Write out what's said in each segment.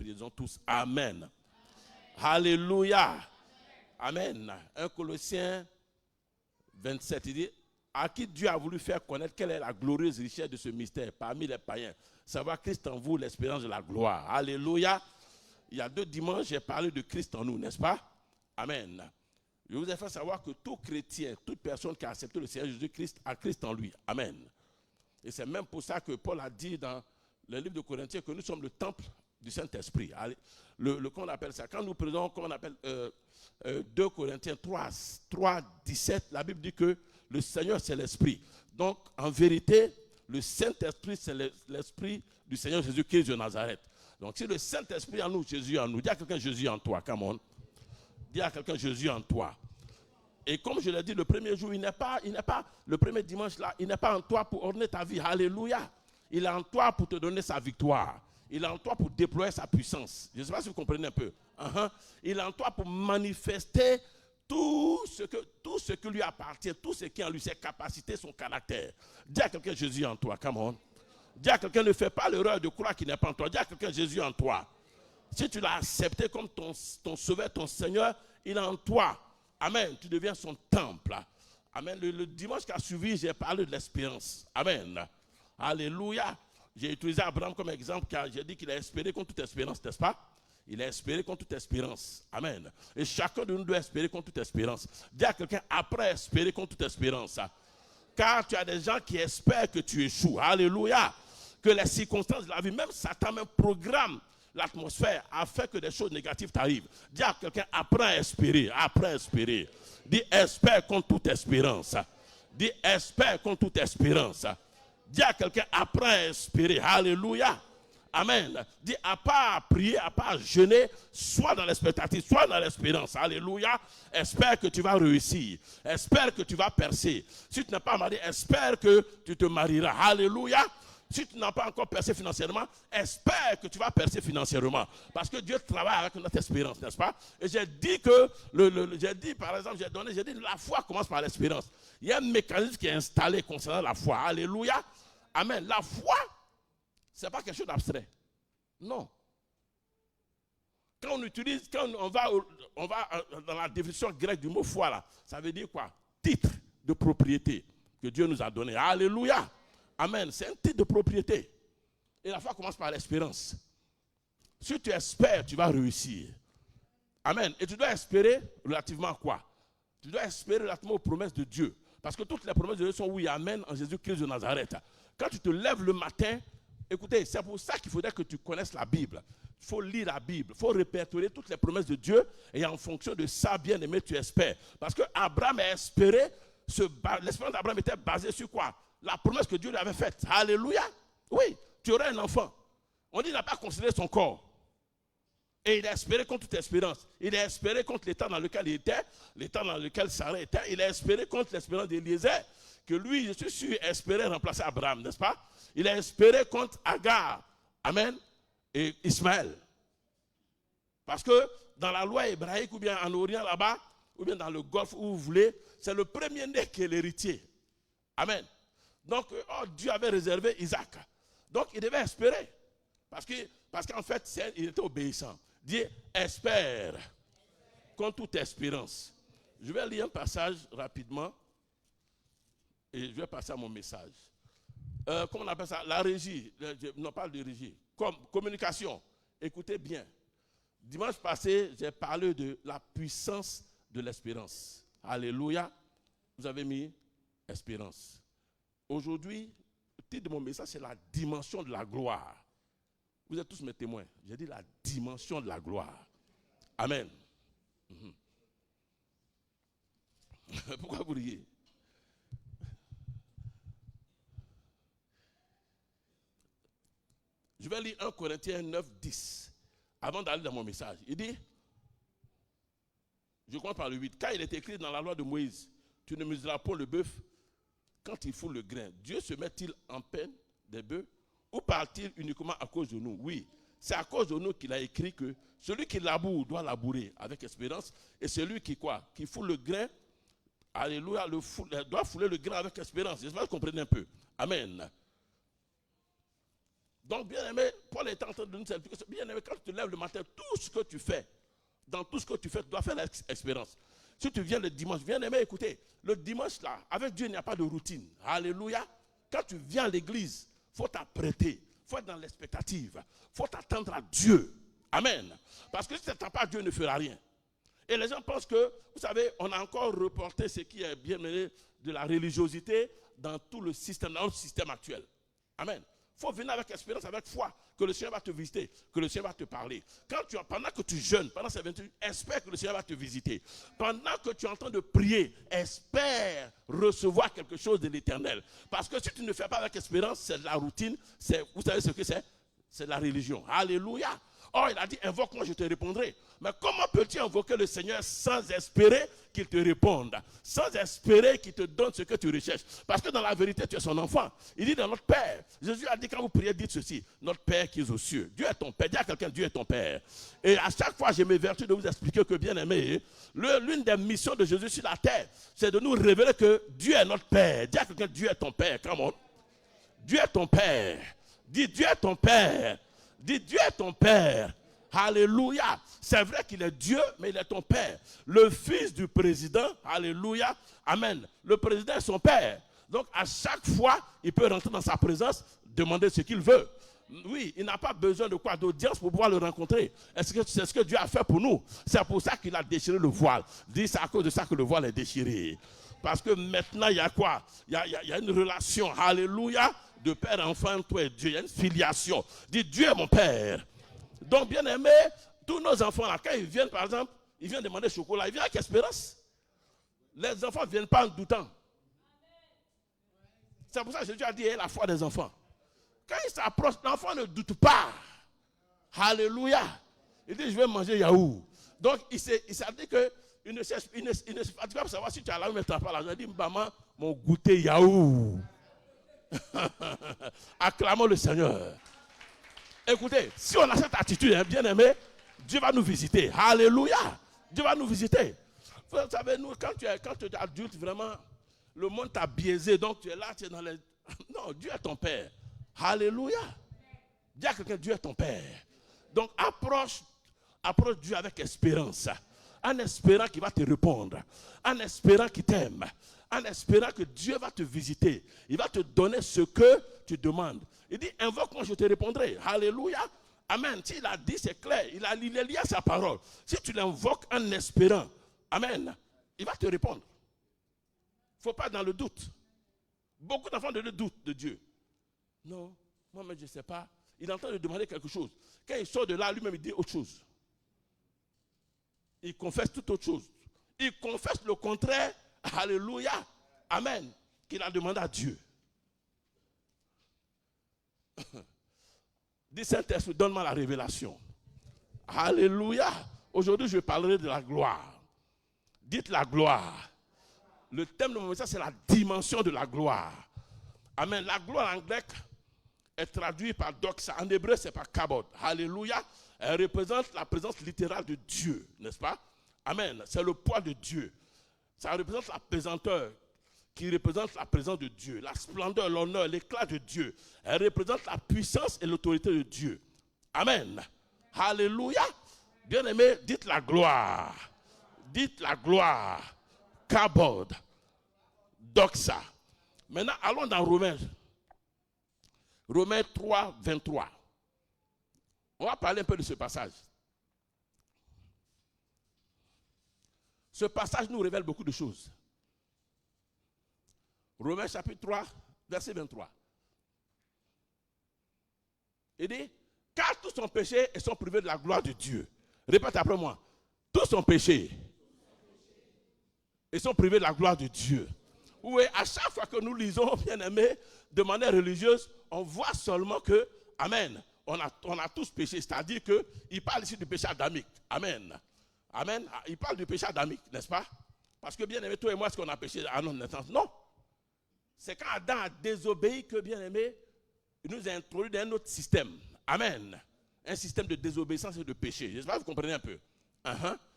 Disons tous Amen. Alléluia. Amen. 1 Colossiens 27, il dit, à qui Dieu a voulu faire connaître quelle est la glorieuse richesse de ce mystère parmi les païens. Savoir Christ en vous, l'espérance de la gloire. Alléluia. Il y a 2 dimanches, j'ai parlé de Christ en nous, n'est-ce pas? Amen. Je vous ai fait savoir que tout chrétien, toute personne qui a accepté le Seigneur Jésus-Christ a Christ en lui. Amen. Et c'est même pour ça que Paul a dit dans le livre de Corinthiens que nous sommes le temple du Saint-Esprit. Qu'on appelle ça. Quand nous prenons, qu'on appelle 2 Corinthiens 3, 17, la Bible dit que le Seigneur c'est l'Esprit. Donc, en vérité, le Saint-Esprit c'est l'Esprit du Seigneur Jésus-Christ de Nazareth. Donc, si le Saint-Esprit en nous, Jésus en nous, dis à quelqu'un Jésus en toi, come on. Dis à quelqu'un Jésus en toi. Et comme je l'ai dit, le premier jour, il n'est pas, le premier dimanche là, il n'est pas en toi pour orner ta vie. Alléluia. Il est en toi pour te donner sa victoire. Il est en toi pour déployer sa puissance. Je ne sais pas si vous comprenez un peu. Il est en toi pour manifester tout ce qui lui appartient, tout ce qui est en lui, ses capacités, son caractère. Dis à quelqu'un Jésus en toi, come on. Dis à quelqu'un, ne fais pas l'erreur de croire qu'il n'est pas en toi. Dis à quelqu'un Jésus en toi. Si tu l'as accepté comme ton sauveur, ton Seigneur, il est en toi. Amen. Tu deviens son temple. Amen. Le dimanche qui a suivi, j'ai parlé de l'espérance. Amen. Alléluia. J'ai utilisé Abraham comme exemple car j'ai dit qu'il a espéré contre toute espérance, n'est-ce pas? Il a espéré contre toute espérance. Amen. Et chacun de nous doit espérer contre toute espérance. Dis à quelqu'un, après espérer contre toute espérance. Car tu as des gens qui espèrent que tu échoues. Alléluia. Que les circonstances de la vie, même Satan même programme l'atmosphère a fait que des choses négatives t'arrivent. Dis à quelqu'un, apprends à espérer, apprends à espérer. Dis, espère contre toute espérance. Dis, espère contre toute espérance. Dis à quelqu'un, apprends à espérer. Alléluia. Amen. Dis, à part prier, à part jeûner, sois dans l'expectative, sois dans l'espérance. Alléluia. Espère que tu vas réussir. Espère que tu vas percer. Si tu n'es pas marié, espère que tu te marieras. Alléluia. Si tu n'as pas encore percé financièrement, espère que tu vas percer financièrement. Parce que Dieu travaille avec notre espérance, n'est-ce pas? Et j'ai dit que, j'ai dit par exemple, j'ai dit la foi commence par l'espérance. Il y a un mécanisme qui est installé concernant la foi. Alléluia. Amen. La foi, ce n'est pas quelque chose d'abstrait. Non. Quand on va dans la définition grecque du mot foi, là, ça veut dire quoi? Titre de propriété que Dieu nous a donné. Alléluia. Amen. C'est un titre de propriété. Et la foi commence par l'espérance. Si tu espères, tu vas réussir. Amen. Et tu dois espérer relativement à quoi? Tu dois espérer relativement aux promesses de Dieu. Parce que toutes les promesses de Dieu sont oui, amen, en Jésus-Christ de Nazareth. Quand tu te lèves le matin, écoutez, c'est pour ça qu'il faudrait que tu connaisses la Bible. Il faut lire la Bible. Il faut répertorier toutes les promesses de Dieu. Et en fonction de ça, bien aimé, tu espères. Parce que Abraham a espéré, l'espérance d'Abraham était basée sur quoi? La promesse que Dieu lui avait faite. Alléluia. Oui, tu aurais un enfant. On dit qu'il n'a pas considéré son corps. Et il a espéré contre toute espérance. Il a espéré contre l'état dans lequel il était, l'état dans lequel Sarah était. Il a espéré contre l'espérance d'Éliezer, que lui, je suis sûr, espérait remplacer Abraham, n'est-ce pas? Il a espéré contre Agar. Amen. Et Ismaël. Parce que dans la loi hébraïque, ou bien en Orient là-bas, ou bien dans le Golfe où vous voulez, c'est le premier-né qui est l'héritier. Amen. Donc, Dieu avait réservé Isaac. Donc, il devait espérer. Parce qu'en fait, il était obéissant. Dieu espère contre toute espérance. Je vais lire un passage rapidement et je vais passer à mon message. Comment on appelle ça? La régie. On parle de régie. Communication. Écoutez bien. Dimanche passé, j'ai parlé de la puissance de l'espérance. Alléluia. Vous avez mis espérance. Aujourd'hui, le titre de mon message, c'est la dimension de la gloire. Vous êtes tous mes témoins. J'ai dit la dimension de la gloire. Amen. Pourquoi vous riez? Je vais lire 1 Corinthiens 9, 10. Avant d'aller dans mon message. Il dit, je commence par le 8. Car il est écrit dans la loi de Moïse, tu ne mesureras pas le bœuf quand il fout le grain. Dieu se met-il en peine des bœufs? Ou parle-t-il uniquement à cause de nous? Oui, c'est à cause de nous qu'il a écrit que celui qui laboure doit labourer avec espérance, et celui qui quoi? Qui fout le grain, alléluia, doit fouler le grain avec espérance. J'espère que vous comprenez un peu. Amen. Donc, bien aimé, Paul est en train de nous expliquer, bien aimé, quand tu te lèves le matin, tout ce que tu fais, dans tout ce que tu fais, tu dois faire l'expérience. Si tu viens le dimanche, bien aimé, écoutez, le dimanche là, avec Dieu, il n'y a pas de routine. Alléluia. Quand tu viens à l'église, il faut t'apprêter, il faut être dans l'expectative, il faut t'attendre à Dieu. Amen. Parce que si tu n'attends pas à Dieu, ne fera rien. Et les gens pensent que, vous savez, on a encore reporté ce qui est bien mené de la religiosité dans tout le système, dans notre système actuel. Amen. Il faut venir avec espérance, avec foi, que le Seigneur va te visiter, que le Seigneur va te parler. Pendant que tu jeûnes, pendant ces 28 jours, espère que le Seigneur va te visiter. Pendant que tu es en train de prier, espère recevoir quelque chose de l'Éternel. Parce que si tu ne fais pas avec espérance, c'est de la routine, vous savez ce que c'est? C'est de la religion. Alléluia. Or, il a dit, invoque-moi, je te répondrai. Mais comment peux-tu invoquer le Seigneur sans espérer qu'il te réponde? Sans espérer qu'il te donne ce que tu recherches? Parce que dans la vérité, tu es son enfant. Il dit dans notre Père. Jésus a dit, quand vous priez, dites ceci. Notre Père qui est aux cieux. Dieu est ton Père. Dis à quelqu'un, Dieu est ton Père. Et à chaque fois, j'ai mes vertus de vous expliquer que, bien aimé, l'une des missions de Jésus sur la terre, c'est de nous révéler que Dieu est notre Père. Dis à quelqu'un, Dieu est ton Père. Come on. Dieu est ton Père. Dis, Dieu est ton Père. Dis, Dieu est ton Père. Alléluia. C'est vrai qu'il est Dieu, mais il est ton Père. Le fils du président, alléluia, amen. Le président est son Père. Donc à chaque fois, il peut rentrer dans sa présence, demander ce qu'il veut. Oui, il n'a pas besoin de quoi? D'audience pour pouvoir le rencontrer. C'est ce que Dieu a fait pour nous. C'est pour ça qu'il a déchiré le voile. Dis, c'est à cause de ça que le voile est déchiré. Parce que maintenant, il y a quoi? Il y a une relation, alléluia, de père, enfant, toi et Dieu. Il y a une filiation. Dis, Dieu est mon Père. Donc, bien aimé, tous nos enfants, là, quand ils viennent, par exemple, ils viennent demander chocolat, ils viennent avec espérance. Les enfants ne viennent pas en doutant. C'est pour ça que Jésus a dit, la foi des enfants. Quand il s'approche, l'enfant ne doute pas. Alléluia. Il dit, je vais manger yaourt. Donc, il s'est dit qu'il ne se fatigue pas pour savoir si tu as la même pas là. Il dit, maman, mon goûter yaourt. Acclamons le Seigneur. Écoutez, si on a cette attitude, hein, bien aimé, Dieu va nous visiter. Alléluia. Dieu va nous visiter. Vous savez, nous, quand tu es adulte, vraiment, le monde t'a biaisé. Donc, tu es là, tu es dans les... Non, Dieu est ton Père. Alléluia. Dis à quelqu'un, Dieu est ton Père. Donc, approche Dieu avec espérance. En espérant qu'il va te répondre. En espérant qu'il t'aime. En espérant que Dieu va te visiter. Il va te donner ce que tu demandes. Il dit, invoque-moi, je te répondrai. Alléluia. Amen. S'il a dit, c'est clair. Il est lié à sa parole. Si tu l'invoques en espérant, amen, il va te répondre. Il ne faut pas être dans le doute. Beaucoup d'enfants de le doute de Dieu. Non, moi-même, je ne sais pas. Il est en train de demander quelque chose. Quand il sort de là, lui-même, il dit autre chose. Il confesse toute autre chose. Il confesse le contraire. Alléluia. Amen. Qu'il a demandé à Dieu. Dis Saint-Esprit, donne-moi la révélation. Alléluia. Aujourd'hui, je parlerai de la gloire. Dites la gloire. Le thème de mon message, c'est la dimension de la gloire. Amen. La gloire en grec est traduite par doxa. En hébreu, c'est par kabod. Alléluia. Elle représente la présence littérale de Dieu, n'est-ce pas? Amen. C'est le poids de Dieu. Ça représente la pesanteur qui représente la présence de Dieu, la splendeur, l'honneur, l'éclat de Dieu. Elle représente la puissance et l'autorité de Dieu. Amen. Alléluia. Bien-aimés, dites la gloire. Dites la gloire. Kabod. Doxa. Maintenant, allons dans Romains. Romains 3, 23. On va parler un peu de ce passage. Ce passage nous révèle beaucoup de choses. Romains chapitre 3, verset 23. Il dit, car tous sont péchés et sont privés de la gloire de Dieu. Répète après moi. Tous sont péchés et sont privés de la gloire de Dieu. Oui, à chaque fois que nous lisons, bien aimé, de manière religieuse, on voit seulement que, amen, on a tous péché. C'est-à-dire qu'il parle ici du péché adamique. Amen. Amen. Il parle du péché adamique, n'est-ce pas? Parce que, bien aimé, toi et moi, est-ce qu'on a péché à notre naissance? Non. C'est quand Adam a désobéi que, bien aimé, il nous a introduit dans un autre système. Amen. Un système de désobéissance et de péché. J'espère que vous comprenez un peu.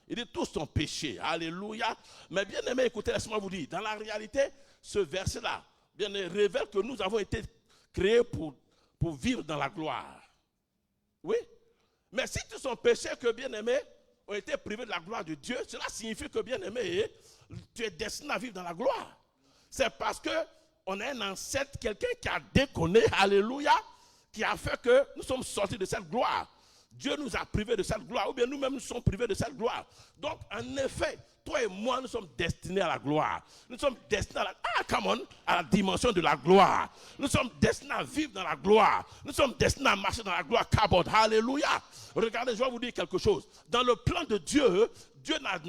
Il dit tous sont péchés. Alléluia. Mais bien aimé, écoutez, laissez-moi vous dire. Dans la réalité, ce verset-là, bien aimé, révèle que nous avons été créés pour pour vivre dans la gloire. Oui. Mais si tous sont péchés que bien-aimés ont été privés de la gloire de Dieu, cela signifie que bien-aimé, tu es destiné à vivre dans la gloire. C'est parce qu'on a un ancêtre, quelqu'un qui a déconné, alléluia, qui a fait que nous sommes sortis de cette gloire. Dieu nous a privés de cette gloire, ou bien nous-mêmes nous sommes privés de cette gloire. Donc, en effet, toi et moi, nous sommes destinés à la gloire. Nous sommes destinés à la dimension de la gloire. Nous sommes destinés à vivre dans la gloire. Nous sommes destinés à marcher dans la gloire. Kabod, alléluia. Regardez, je vais vous dire quelque chose. Dans le plan de Dieu, Dieu n'a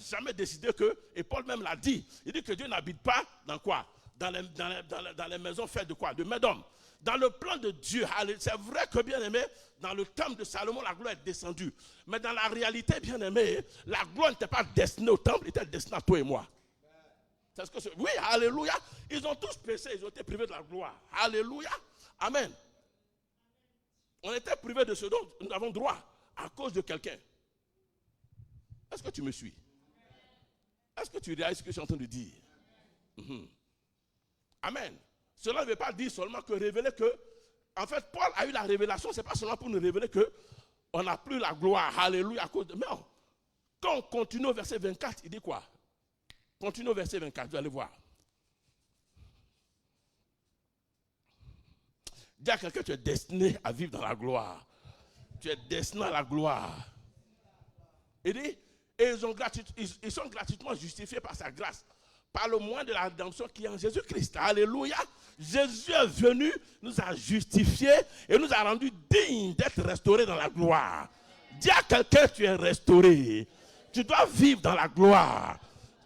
jamais décidé que, et Paul même l'a dit, il dit que Dieu n'habite pas dans quoi? Dans les maisons faites de quoi? De main d'homme. Dans le plan de Dieu, c'est vrai que bien aimé, dans le temple de Salomon, la gloire est descendue. Mais dans la réalité, bien aimé, la gloire n'était pas destinée au temple, elle était destinée à toi et moi. C'est ce que c'est. Oui, alléluia. Ils ont tous péché, ils ont été privés de la gloire. Alléluia. Amen. On était privés de ce dont nous avons droit à cause de quelqu'un. Est-ce que tu me suis? Est-ce que tu réalises ce que je suis en train de dire? Amen. Cela ne veut pas dire seulement que révéler que, en fait, Paul a eu la révélation, ce n'est pas seulement pour nous révéler qu'on n'a plus la gloire, alléluia, à cause de... Non. Quand on continue au verset 24, il dit quoi? Continue au verset 24, vous allez voir. Dis à quelqu'un, tu es destiné à vivre dans la gloire. Tu es destiné à la gloire. Il dit, et ils sont gratuitement justifiés par sa grâce, par le moyen de la rédemption qui est en Jésus-Christ. Alléluia. Jésus est venu, nous a justifiés et nous a rendus dignes d'être restaurés dans la gloire. Dis à quelqu'un, tu es restauré. Tu dois vivre dans la gloire.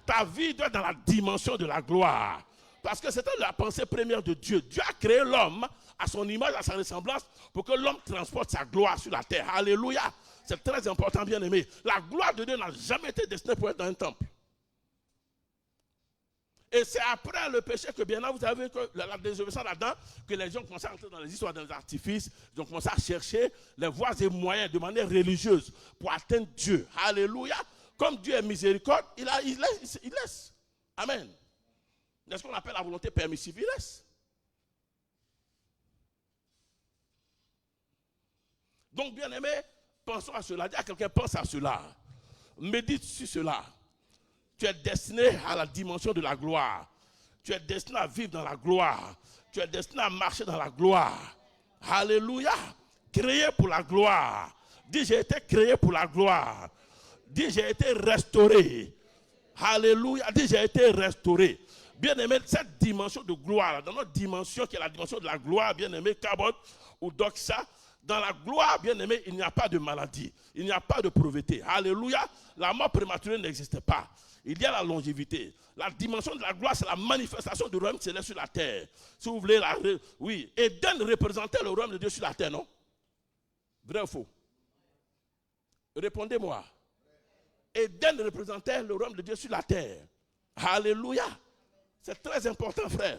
Ta vie doit être dans la dimension de la gloire. Parce que c'était la pensée première de Dieu. Dieu a créé l'homme à son image, à sa ressemblance, pour que l'homme transporte sa gloire sur la terre. Alléluia. C'est très important, bien aimé. La gloire de Dieu n'a jamais été destinée pour être dans un temple. Et c'est après le péché que bien là, vous avez que la désobéissance là-dedans, que les gens ont commencé à entrer dans les histoires, dans les artifices, ils ont commencé à chercher les voies et moyens de manière religieuse pour atteindre Dieu. Alléluia. Comme Dieu est miséricorde, il laisse. Amen. C'est ce qu'on appelle la volonté permissive, il laisse. Donc, bien aimé, pensons à cela. Dis à quelqu'un, pense à cela. Médite sur cela. Tu es destiné à la dimension de la gloire. Tu es destiné à vivre dans la gloire. Tu es destiné à marcher dans la gloire. Alléluia. Créé pour la gloire. Dis, j'ai été créé pour la gloire. Dis, j'ai été restauré. Alléluia. Dis, j'ai été restauré. Bien aimé, cette dimension de gloire, dans notre dimension qui est la dimension de la gloire, bien aimé, Kabot ou Doxa, dans la gloire, bien aimé, il n'y a pas de maladie. Il n'y a pas de pauvreté. Alléluia. La mort prématurée n'existe pas. Il y a la longévité. La dimension de la gloire, c'est la manifestation du royaume céleste sur la terre. Si vous voulez, oui. Éden représentait le royaume de Dieu sur la terre, non? Vrai ou faux? Répondez-moi. Éden représentait le royaume de Dieu sur la terre. Alléluia. C'est très important, frère.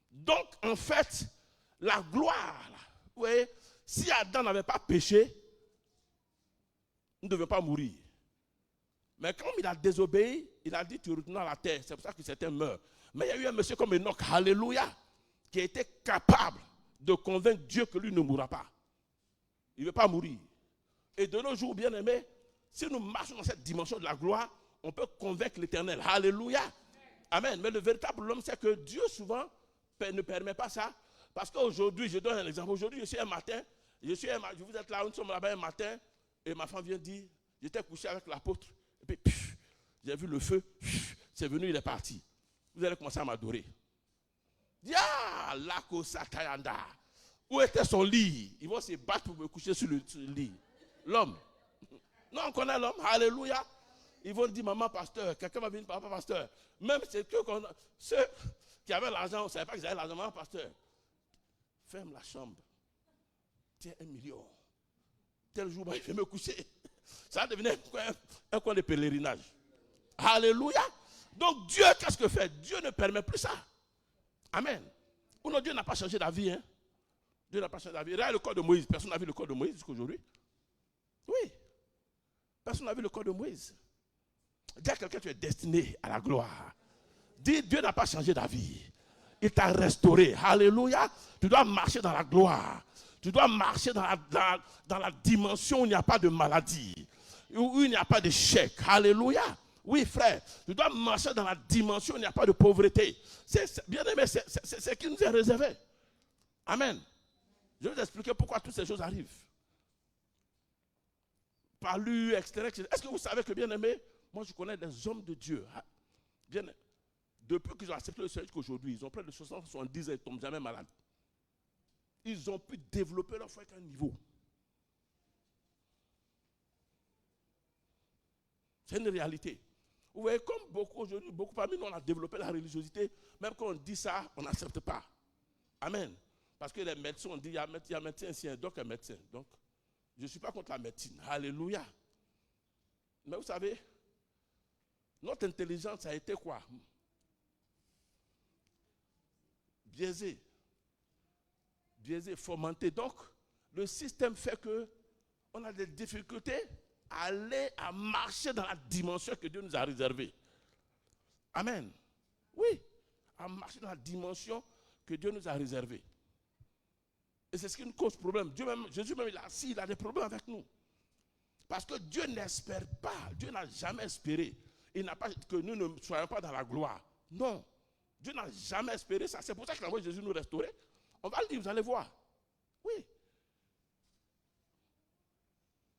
Donc, en fait, la gloire, oui, si Adam n'avait pas péché, il ne devait pas mourir. Mais comme il a désobéi, il a dit tu retournes à la terre. C'est pour ça que certains meurent. Mais il y a eu un monsieur comme Enoch, alléluia, qui a été capable de convaincre Dieu que lui ne mourra pas. Il ne veut pas mourir. Et de nos jours, bien aimés, si nous marchons dans cette dimension de la gloire, on peut convaincre l'Éternel. Alléluia. Amen. Mais le véritable homme, c'est que Dieu souvent ne permet pas ça. Parce qu'aujourd'hui, je donne un exemple. Aujourd'hui, je suis un matin, vous êtes là, nous sommes là-bas un matin, et ma femme vient dire, j'étais couché avec l'apôtre. Et puis, j'ai vu le feu, c'est venu, il est parti. Vous allez commencer à m'adorer. Ah, Lako Satayanda. Où était son lit? Ils vont se battre pour me coucher sur le lit. L'homme. Non, on connaît l'homme. Alléluia. Ils vont dire, maman, pasteur. Quelqu'un va venir, papa, pasteur. Même ceux qui avaient l'argent, on ne savait pas qu'ils avaient l'argent. Maman, pasteur. Ferme la chambre. Tiens, 1 million. Tel jour, il fait me coucher. Ça devenait un coin de pèlerinage. Alléluia. Donc Dieu, qu'est-ce que fait? Dieu ne permet plus ça. Amen. Ou non, Dieu n'a pas changé d'avis. Hein? Dieu n'a pas changé d'avis. Regarde le corps de Moïse. Personne n'a vu le corps de Moïse jusqu'à aujourd'hui. Oui. Personne n'a vu le corps de Moïse. Dis à quelqu'un, tu es destiné à la gloire. Dis, Dieu n'a pas changé d'avis. il t'a restauré. Alléluia. Tu dois marcher dans la gloire. Tu dois marcher dans la dimension où il n'y a pas de maladie, où il n'y a pas d'échec. Alléluia. Oui, frère, tu dois marcher dans la dimension où il n'y a pas de pauvreté. Bien aimé, c'est ce qui nous est réservé. Amen. Je vais vous expliquer pourquoi toutes ces choses arrivent. Palu, etc., etc. Est-ce que vous savez que, bien aimé, moi je connais des hommes de Dieu. Bien, depuis qu'ils ont accepté le Seigneur jusqu'aujourd'hui, ils ont près de 60, 70 ans, ils ne tombent jamais malades. Ils ont pu développer leur foi à un niveau. C'est une réalité. Vous voyez, comme beaucoup aujourd'hui, beaucoup parmi nous, on a développé la religiosité, même quand on dit ça, on n'accepte pas. Amen. Parce que les médecins, on dit, il y a un médecin ici, un doc, un médecin. Donc, je ne suis pas contre la médecine. Alléluia. Mais vous savez, notre intelligence a été quoi? Biaisée. Biaisée, fomentée. Donc, le système fait qu'on a des difficultés à marcher dans la dimension que Dieu nous a réservée. Amen. Oui, à marcher dans la dimension que Dieu nous a réservée. Et c'est ce qui nous cause problème. Jésus même, il a des problèmes avec nous. Parce que Dieu n'espère pas. Dieu n'a jamais espéré. Il n'a pas que nous ne soyons pas dans la gloire. Non. Dieu n'a jamais espéré ça. C'est pour ça qu'il a envoyé Jésus nous restaurer. On va le dire, vous allez voir. Oui.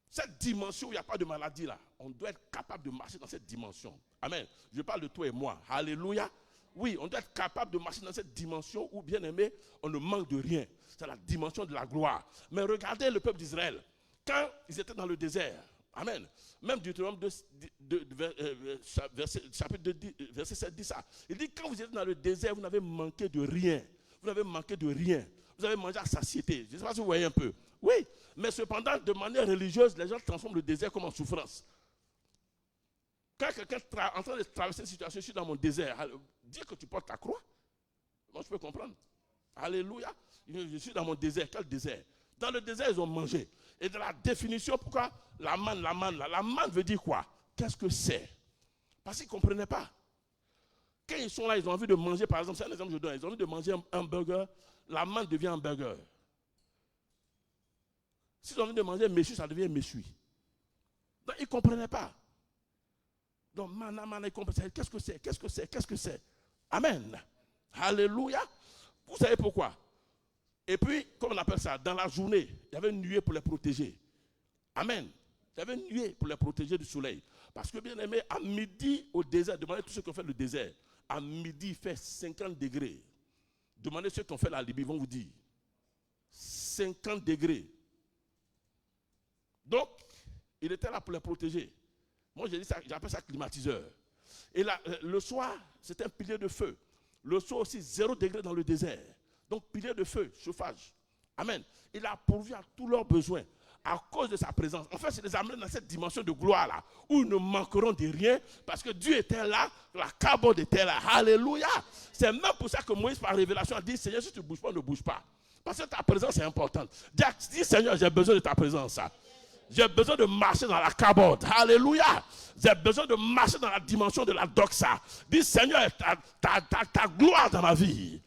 Cette dimension où il n'y a pas de maladie là, on doit être capable de marcher dans cette dimension. Amen. Je parle de toi et moi. Alléluia. Oui, on doit être capable de marcher dans cette dimension où, bien aimé, on ne manque de rien. C'est la dimension de la gloire. Mais regardez le peuple d'Israël. Quand ils étaient dans le désert, amen. Même Deutéronome chapitre 2, verset 7 dit ça. Il dit, quand vous êtes dans le désert, vous n'avez manqué de rien. Vous n'avez manqué de rien. Vous avez mangé à satiété. Je ne sais pas si vous voyez un peu. Oui, mais cependant, de manière religieuse, les gens transforment le désert comme en souffrance. Quand quelqu'un est en train de traverser une situation, je suis dans mon désert, dis que tu portes ta croix. Moi, je peux comprendre. Alléluia. Je suis dans mon désert. Quel désert? Dans le désert, ils ont mangé. Et de la définition, pourquoi la manne veut dire quoi? Qu'est-ce que c'est? Parce qu'ils ne comprenaient pas. Quand ils sont là, ils ont envie de manger, par exemple, c'est un exemple que je donne, ils ont envie de manger un burger, la manne devient un burger. S'ils ont envie de manger un méchoui, ça devient un méchoui. Donc, ils ne comprenaient pas. Donc, manna, ils comprenaient. Qu'est-ce que c'est? Qu'est-ce que c'est? Qu'est-ce que c'est? Amen. Alléluia. Vous savez pourquoi? Et puis, comme on appelle ça, dans la journée, il y avait une nuée pour les protéger. Amen. Il y avait une nuée pour les protéger du soleil. Parce que, bien aimé, à midi au désert, demandez tous ceux qui ont fait le désert. À midi, il fait 50 degrés. Demandez ceux qui ont fait la Libye, ils vont vous dire. 50 degrés. Donc, il était là pour les protéger. Moi, j'appelle ça climatiseur. Et là, le soir, c'était un pilier de feu. Le soir aussi, 0 degré dans le désert. Donc, pilier de feu, chauffage. Amen. Il a pourvu à tous leurs besoins à cause de sa présence. En fait, c'est les amener dans cette dimension de gloire-là, où ils ne manqueront de rien, parce que Dieu était là, la carbone était là. Alléluia. C'est même pour ça que Moïse, par révélation, a dit, Seigneur, si tu ne bouges pas, ne bouge pas. Parce que ta présence est importante. Dis, Seigneur, j'ai besoin de ta présence. J'ai besoin de marcher dans la cabode. Alléluia. J'ai besoin de marcher dans la dimension de la doxa. Dis, Seigneur, ta gloire dans ma vie.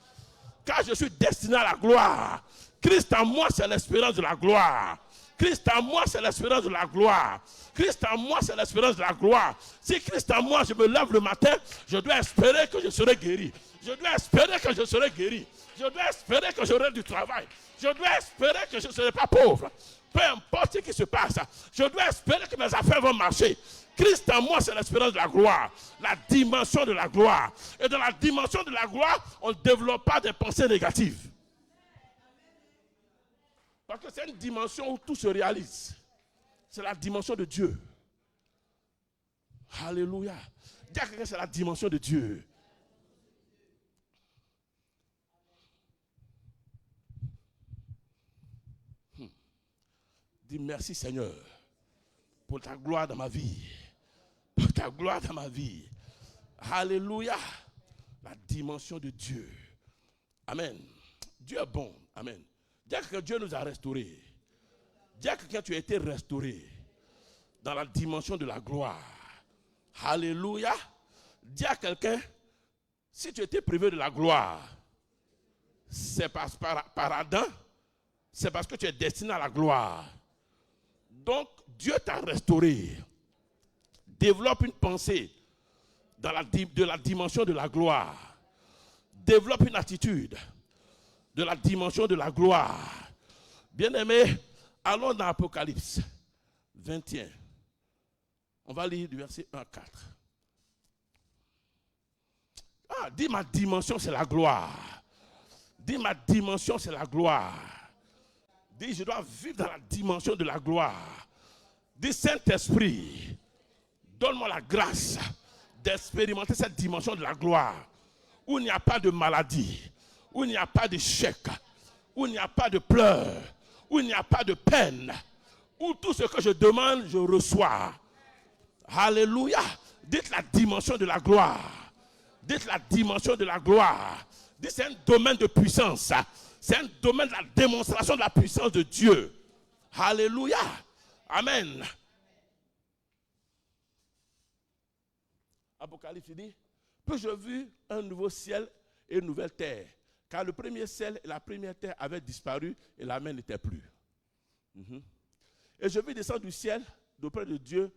Car je suis destiné à la gloire. Christ en moi, c'est l'espérance de la gloire. Christ en moi, c'est l'espérance de la gloire. Christ en moi, c'est l'espérance de la gloire. Si Christ en moi, je me lève le matin, je dois espérer que je serai guéri. Je dois espérer que je serai guéri. Je dois espérer que j'aurai du travail. Je dois espérer que je ne serai pas pauvre. Peu importe ce qui se passe, je dois espérer que mes affaires vont marcher. Christ en moi, c'est l'espérance de la gloire. La dimension de la gloire. Et dans la dimension de la gloire, on ne développe pas des pensées négatives. Parce que c'est une dimension où tout se réalise. C'est la dimension de Dieu. Alléluia. Dis à quelqu'un, c'est la dimension de Dieu. Dis merci Seigneur pour ta gloire dans ma vie. Pour ta gloire dans ma vie. Alléluia. La dimension de Dieu. Amen. Dieu est bon. Amen. Dis à quelqu'un, Dieu nous a restaurés. Dis à quelqu'un, tu as été restauré dans la dimension de la gloire. Alléluia. Dis à quelqu'un, si tu étais privé de la gloire, c'est par Adam, c'est parce que tu es destiné à la gloire. Donc, Dieu t'a restauré. Développe une pensée de la dimension de la gloire. Développe une attitude de la dimension de la gloire. Bien-aimés, allons dans Apocalypse 21. On va lire du verset 1 à 4. Dis ma dimension, c'est la gloire. Dis ma dimension, c'est la gloire. Dis, je dois vivre dans la dimension de la gloire. Dis, Saint-Esprit, donne-moi la grâce d'expérimenter cette dimension de la gloire. Où il n'y a pas de maladie, où il n'y a pas d'échec, où il n'y a pas de pleurs, où il n'y a pas de peine, où tout ce que je demande, je reçois. Alléluia. Dites la dimension de la gloire. Dites la dimension de la gloire. Dites c'est un domaine de puissance. C'est un domaine de la démonstration de la puissance de Dieu. Alléluia. Amen. Apocalypse dit, puis je vis un nouveau ciel et une nouvelle terre. Car le premier ciel et la première terre avaient disparu et la mer n'était plus. Et je vis descendre du ciel, d'auprès de Dieu,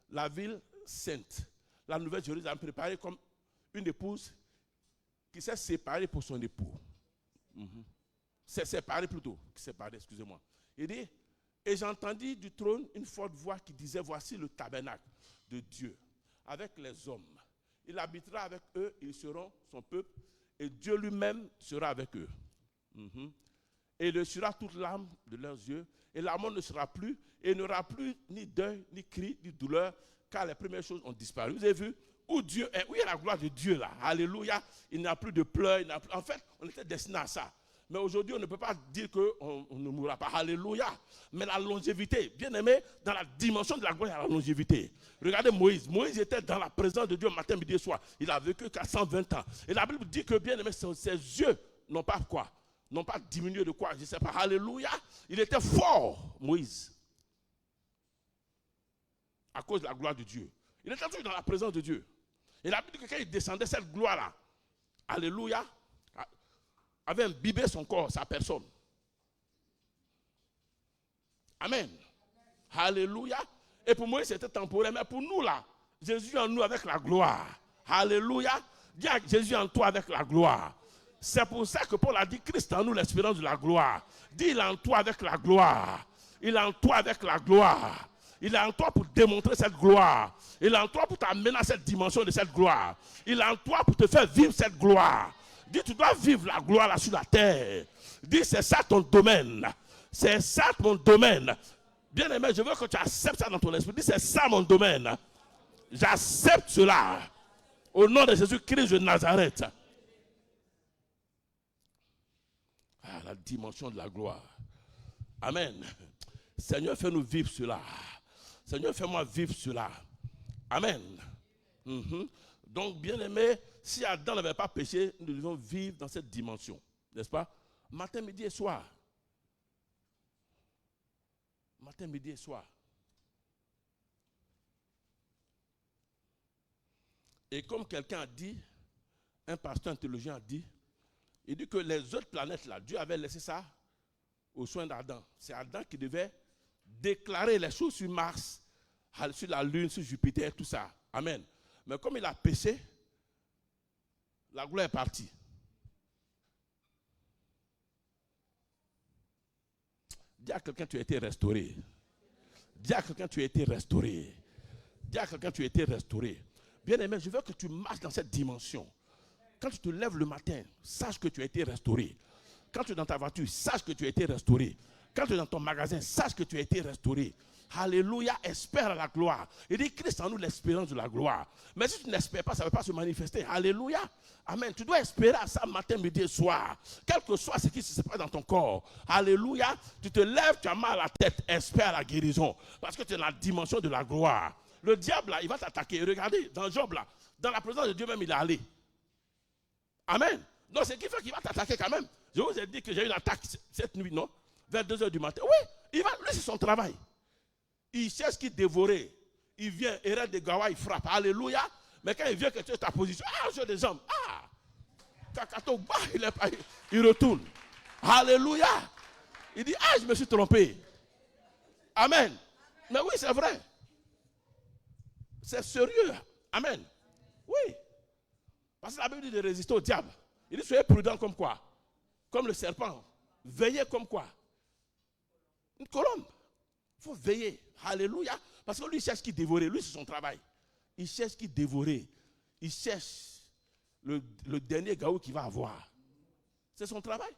la ville sainte, la nouvelle Jérusalem, préparée comme une épouse qui s'est séparée pour son époux. C'est séparée plutôt, séparée, excusez-moi. Il dit, et j'entendis du trône une forte voix qui disait, voici le tabernacle de Dieu avec les hommes. Il habitera avec eux, ils seront son peuple, et Dieu lui-même sera avec eux. Et il essuiera toute larme de leurs yeux, et la mort ne sera plus, et il n'y aura plus ni deuil, ni cri, ni douleur, car les premières choses ont disparu. Vous avez vu où Dieu est, où il y a la gloire de Dieu là. Alléluia. Il n'y a plus de pleurs. En fait, on était destiné à ça. Mais aujourd'hui, on ne peut pas dire qu'on ne mourra pas. Alléluia. Mais la longévité, bien aimé, dans la dimension de la gloire, il y a la longévité. Regardez Moïse. Moïse était dans la présence de Dieu matin, midi et soir. Il a vécu 420 ans. Et la Bible dit que, bien aimé, ses yeux n'ont pas quoi? N'ont pas diminué de quoi? Je ne sais pas. Alléluia. Il était fort, Moïse. À cause de la gloire de Dieu. Il était toujours dans la présence de Dieu. Et la Bible dit que quand il descendait, cette gloire-là, alléluia, avait imbibé son corps, sa personne. Amen. Alléluia. Et pour moi, c'était temporaire. Mais pour nous, là, Jésus en nous avec la gloire. Alléluia. Dis à Jésus en toi avec la gloire. C'est pour ça que Paul a dit, Christ en nous, l'espérance de la gloire. Dis, il est en toi avec la gloire. Il est en toi avec la gloire. Il est en toi pour démontrer cette gloire. Il est en toi pour t'amener à cette dimension de cette gloire. Il est en toi pour te faire vivre cette gloire. Dis, tu dois vivre la gloire là sur la terre. Dis, c'est ça ton domaine. C'est ça ton domaine. Bien aimé, je veux que tu acceptes ça dans ton esprit. Dis, c'est ça mon domaine. J'accepte cela. Au nom de Jésus-Christ de Nazareth. Ah, la dimension de la gloire. Amen. Seigneur, fais-nous vivre cela. Seigneur, fais-moi vivre cela. Amen. Donc, bien aimé, si Adam n'avait pas péché, nous devons vivre dans cette dimension. N'est-ce pas? Matin, midi et soir. Matin, midi et soir. Et comme quelqu'un a dit, un pasteur, un théologien a dit, il dit que les autres planètes là, Dieu avait laissé ça aux soins d'Adam. C'est Adam qui devait déclarer les choses sur Mars, sur la Lune, sur Jupiter, tout ça. Amen. Mais comme il a péché, la gloire est partie. Dis à quelqu'un, tu as été restauré. Dis à quelqu'un, tu as été restauré. Dis à quelqu'un, tu as été restauré. Bien aimé, je veux que tu marches dans cette dimension. Quand tu te lèves le matin, sache que tu as été restauré. Quand tu es dans ta voiture, sache que tu as été restauré. Quand tu es dans ton magasin, sache que tu as été restauré. Alléluia, espère la gloire. Il dit, Christ en nous l'espérance de la gloire. Mais si tu n'espères pas, ça ne va pas se manifester. Alléluia. Amen. Tu dois espérer à ça matin, midi et soir. Quel que soit ce qui se passe dans ton corps. Alléluia. Tu te lèves, tu as mal à la tête. Espère la guérison. Parce que tu es dans la dimension de la gloire. Le diable, là, il va t'attaquer. Regardez, dans Job, là, dans la présence de Dieu même, il est allé. Amen. Donc, c'est qui fait qu'il va t'attaquer quand même. Je vous ai dit que j'ai eu une attaque cette nuit, non? Vers 2 h du matin. Oui, lui, c'est son travail. Il cherche qui dévorer. Il vient, Hérède de Gawa, il frappe. Alléluia. Mais quand il vient que tu es ta position, j'ai des hommes. cacato, il retourne. Alléluia. Il dit, ah, je me suis trompé. Amen. Mais oui, c'est vrai. C'est sérieux. Amen. Oui. Parce que la Bible dit de résister au diable. Il dit, soyez prudents comme quoi? Comme le serpent. Veillez comme quoi? Une colombe. Il faut veiller. Alléluia. Parce que lui, il cherche qui dévorer. Lui, c'est son travail. Il cherche qui dévorer. Il cherche le dernier gaou qu'il va avoir. C'est son travail.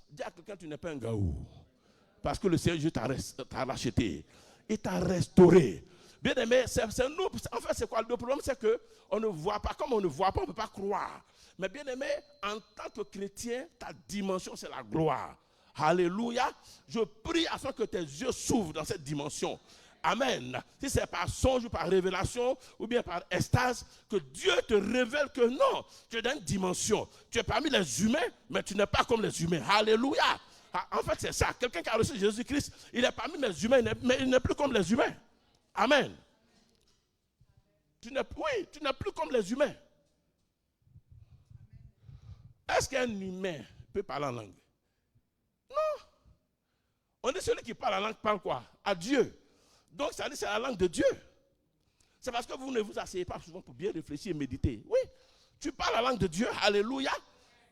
Dis à quelqu'un, tu n'es pas un gaou. Parce que le Seigneur Dieu t'a racheté. Il t'a restauré. Bien aimé, nous. En fait, c'est quoi? Le problème, c'est qu'on ne voit pas. Comme on ne voit pas, on ne peut pas croire. Mais bien aimé, en tant que chrétien, ta dimension, c'est la gloire. Alléluia. Je prie afin que tes yeux s'ouvrent dans cette dimension. Amen. Si c'est par songe ou par révélation ou bien par extase, que Dieu te révèle que non, tu es dans une dimension. Tu es parmi les humains, mais tu n'es pas comme les humains. Alléluia. En fait, c'est ça. Quelqu'un qui a reçu Jésus-Christ, il est parmi les humains, mais il n'est plus comme les humains. Amen. Tu n'es plus comme les humains. Est-ce qu'un humain peut parler en langue? Non. On dit celui qui parle en langue parle quoi? À Dieu. Donc ça dit c'est la langue de Dieu. C'est parce que vous ne vous asseyez pas souvent pour bien réfléchir et méditer. Oui, tu parles la langue de Dieu. Alléluia.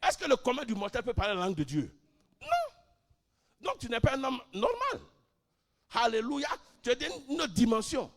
Est-ce que le commun du mortel peut parler la langue de Dieu? Non. Donc tu n'es pas un homme normal. Alléluia. Tu es d'une autre dimension.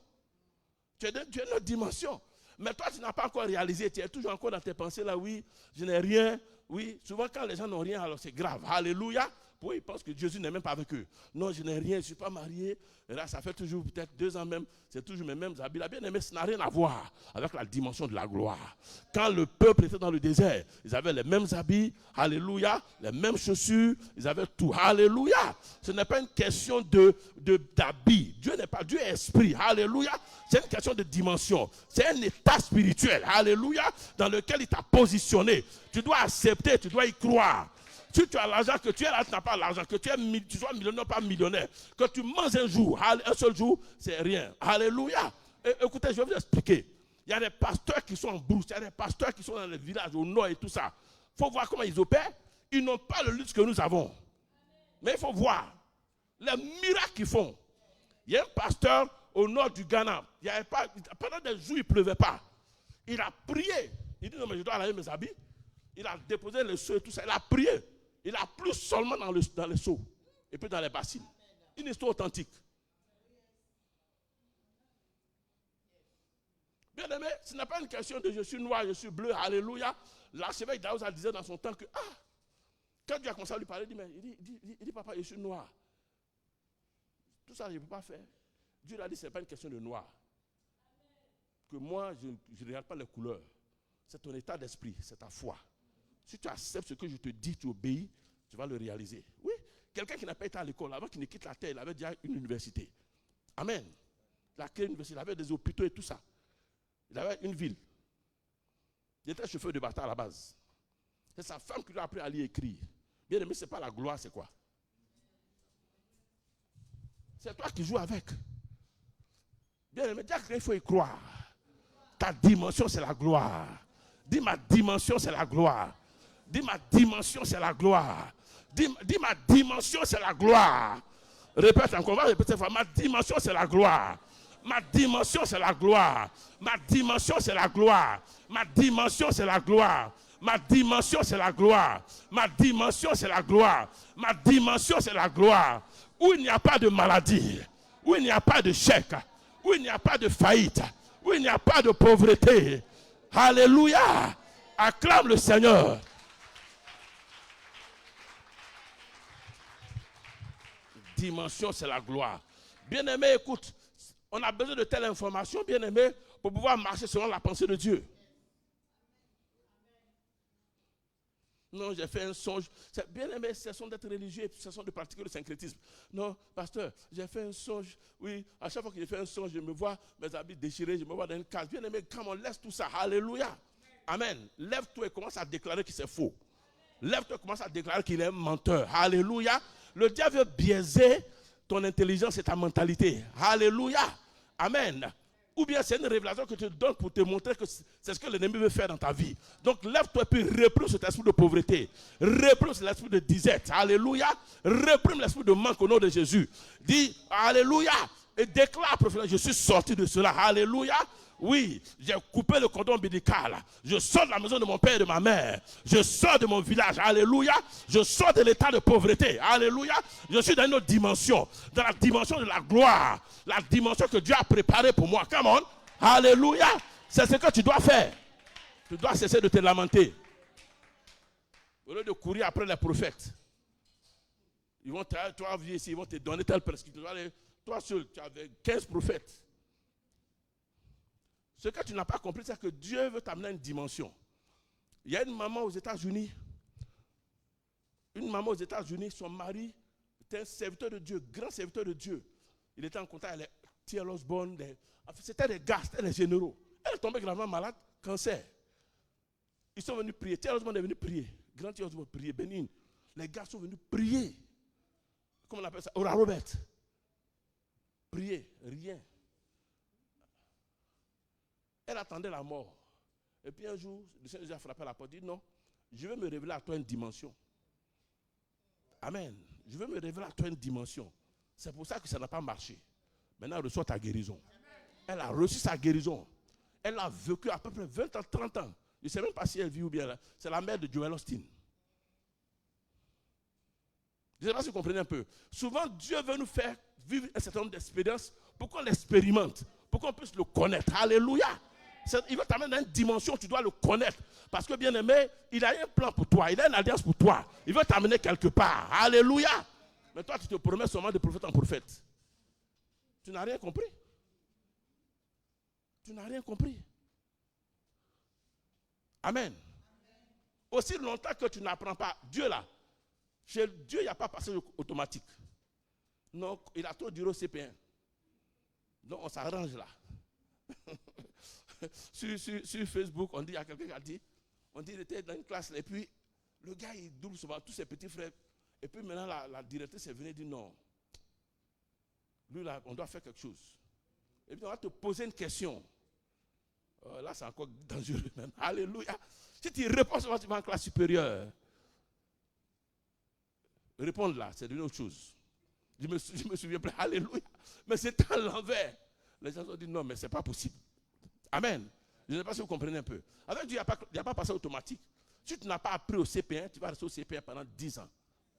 Tu es d'une autre dimension. Mais toi, tu n'as pas encore réalisé. Tu es toujours encore dans tes pensées là. Oui, je n'ai rien. Oui, souvent quand les gens n'ont rien, alors c'est grave. Alléluia. Oui, ils pensent que Jésus n'est même pas avec eux. Non, je n'ai rien, je ne suis pas marié. Et là, ça fait toujours peut-être 2 ans même. C'est toujours mes mêmes habits. La bien-aimée, ça n'a rien à voir avec la dimension de la gloire. Quand le peuple était dans le désert, ils avaient les mêmes habits. Alléluia. Les mêmes chaussures. Ils avaient tout. Alléluia. Ce n'est pas une question d'habit. Dieu n'est pas Dieu est esprit. Alléluia. C'est une question de dimension. C'est un état spirituel. Alléluia. Dans lequel il t'a positionné. Tu dois accepter, tu dois y croire. Si tu as l'argent, que tu es là, tu n'as pas l'argent, que tu sois millionnaire, pas millionnaire, que tu manges un jour, un seul jour, c'est rien. Alléluia. Et, écoutez, je vais vous expliquer. Il y a des pasteurs qui sont en brousse, il y a des pasteurs qui sont dans les villages au nord et tout ça. Il faut voir comment ils opèrent. Ils n'ont pas le luxe que nous avons. Mais il faut voir les miracles qu'ils font. Il y a un pasteur au nord du Ghana. Pendant des jours, il ne pleuvait pas. Il a prié. Il dit, non, mais je dois laver mes habits. Il a déposé les seaux et tout ça. Il a prié. Il a plu seulement dans les seaux et puis dans les bassines. Une histoire authentique. Bien aimé, ce n'est pas une question de je suis noir, je suis bleu, alléluia. L'archevêque Daouza disait dans son temps que, quand Dieu a commencé à lui parler, il dit, papa, je suis noir. Tout ça, je ne peux pas faire. Dieu lui a dit, ce n'est pas une question de noir. Que moi, je ne regarde pas les couleurs. C'est ton état d'esprit, c'est ta foi. Si tu acceptes ce que je te dis, tu obéis, tu vas le réaliser. Oui, quelqu'un qui n'a pas été à l'école, avant qu'il ne quitte la terre, il avait déjà une université. Amen. Il a créé une université, il avait des hôpitaux et tout ça. Il avait une ville. Il était chauffeur de bâtard à la base. C'est sa femme qui lui a appris à lire et écrire. Bien aimé, ce n'est pas la gloire, c'est quoi? C'est toi qui joues avec. Bien aimé, dis à quelqu'un, il faut y croire. Ta dimension, c'est la gloire. Dis ma dimension, c'est la gloire. Dis ma dimension, c'est la gloire. Dis ma dimension, c'est la gloire. Répète encore, on va répéter. Ma dimension, c'est la gloire. Ma dimension, c'est la gloire. Ma dimension, c'est la gloire. Ma dimension, c'est la gloire. Ma dimension, c'est la gloire. Ma dimension, c'est la gloire. Ma dimension, c'est la gloire. Où il n'y a pas de maladie, où il n'y a pas de chèque, où il n'y a pas de faillite, où il n'y a pas de pauvreté. Alléluia. Acclame le Seigneur. Dimension, c'est la gloire. Bien-aimé, écoute, on a besoin de telle information, bien-aimé, pour pouvoir marcher selon la pensée de Dieu. Non, j'ai fait un songe. Bien-aimé, cessons d'être religieux, cessons de pratiquer le syncrétisme. Non, pasteur, j'ai fait un songe. Oui, à chaque fois que j'ai fait un songe, je me vois mes habits déchirés, je me vois dans une case. Bien-aimé, quand on laisse tout ça, alléluia. Amen. Lève-toi et commence à déclarer que c'est faux. Lève-toi et commence à déclarer qu'il est un menteur. Alléluia. Le diable veut biaiser ton intelligence et ta mentalité. Alléluia. Amen. Ou bien c'est une révélation que tu te donnes pour te montrer que c'est ce que l'ennemi veut faire dans ta vie. Donc lève-toi et puis réprime cet esprit de pauvreté. Réprime cet esprit de disette. Alléluia. Réprime l'esprit de manque au nom de Jésus. Dis Alléluia. Et déclare prophétiquement, je suis sorti de cela. Alléluia. Oui, j'ai coupé le cordon ombilical. Je sors de la maison de mon père et de ma mère. Je sors de mon village. Alléluia. Je sors de l'état de pauvreté. Alléluia. Je suis dans une autre dimension. Dans la dimension de la gloire. La dimension que Dieu a préparée pour moi. Come on. Alléluia. C'est ce que tu dois faire. Tu dois cesser de te lamenter. Au lieu de courir après les prophètes. Ils vont toi viens ici, ils vont te donner telle prescription. Toi seul, tu avais 15 prophètes. Ce que tu n'as pas compris, c'est que Dieu veut t'amener à une dimension. Il y a une maman aux États-Unis. Une maman aux États-Unis, son mari était un serviteur de Dieu, grand serviteur de Dieu. Il était en contact avec T.L. Osborne. C'était des gars, c'était des généraux. Elle est tombée gravement malade, cancer. Ils sont venus prier. T.L. Osborne est venu prier. Grand T.L. Osborne prier, bénin. Les gars sont venus prier. Comment on appelle ça? Ora Robert. Prier, rien. Elle attendait la mort. Et puis un jour, le Seigneur a frappé à la porte. Il dit non, je vais me révéler à toi une dimension. Amen. Je vais me révéler à toi une dimension. C'est pour ça que ça n'a pas marché. Maintenant, elle reçoit ta guérison. Elle a reçu sa guérison. Elle a vécu à peu près 20 ans, 30 ans. Je ne sais même pas si elle vit ou bien là. C'est la mère de Joel Austin. Je ne sais pas si vous comprenez un peu. Souvent, Dieu veut nous faire vivre un certain nombre d'expériences pour qu'on l'expérimente, pour qu'on puisse le connaître. Alléluia. Il veut t'amener dans une dimension, tu dois le connaître. Parce que bien aimé, il a un plan pour toi, il a une alliance pour toi. Il veut t'amener quelque part. Alléluia. Mais toi, tu te promets seulement de prophète en prophète. Tu n'as rien compris. Tu n'as rien compris. Amen. Aussi longtemps que tu n'apprends pas, Dieu là, chez Dieu, il n'y a pas passage automatique. Non, il a trop duré au CP1. Donc on s'arrange là. sur Facebook, on dit, il y a quelqu'un qui a dit, on dit qu'il était dans une classe, et puis le gars il double souvent tous ses petits frères. Et puis maintenant la directrice est venue et dit non. Lui là, on doit faire quelque chose. Et puis on va te poser une question. Là c'est encore dangereux même. Alléluia. Si tu réponds souvent, tu vas en classe supérieure. Répondre là, c'est une autre chose. Je me souviens plus, alléluia. Mais c'est à l'envers. Les gens ont dit non, mais ce n'est pas possible. Amen. Je ne sais pas si vous comprenez un peu. Avec Dieu, il n'y a pas passé automatique. Si tu n'as pas appris au CP1, tu vas rester au CP1 pendant 10 ans.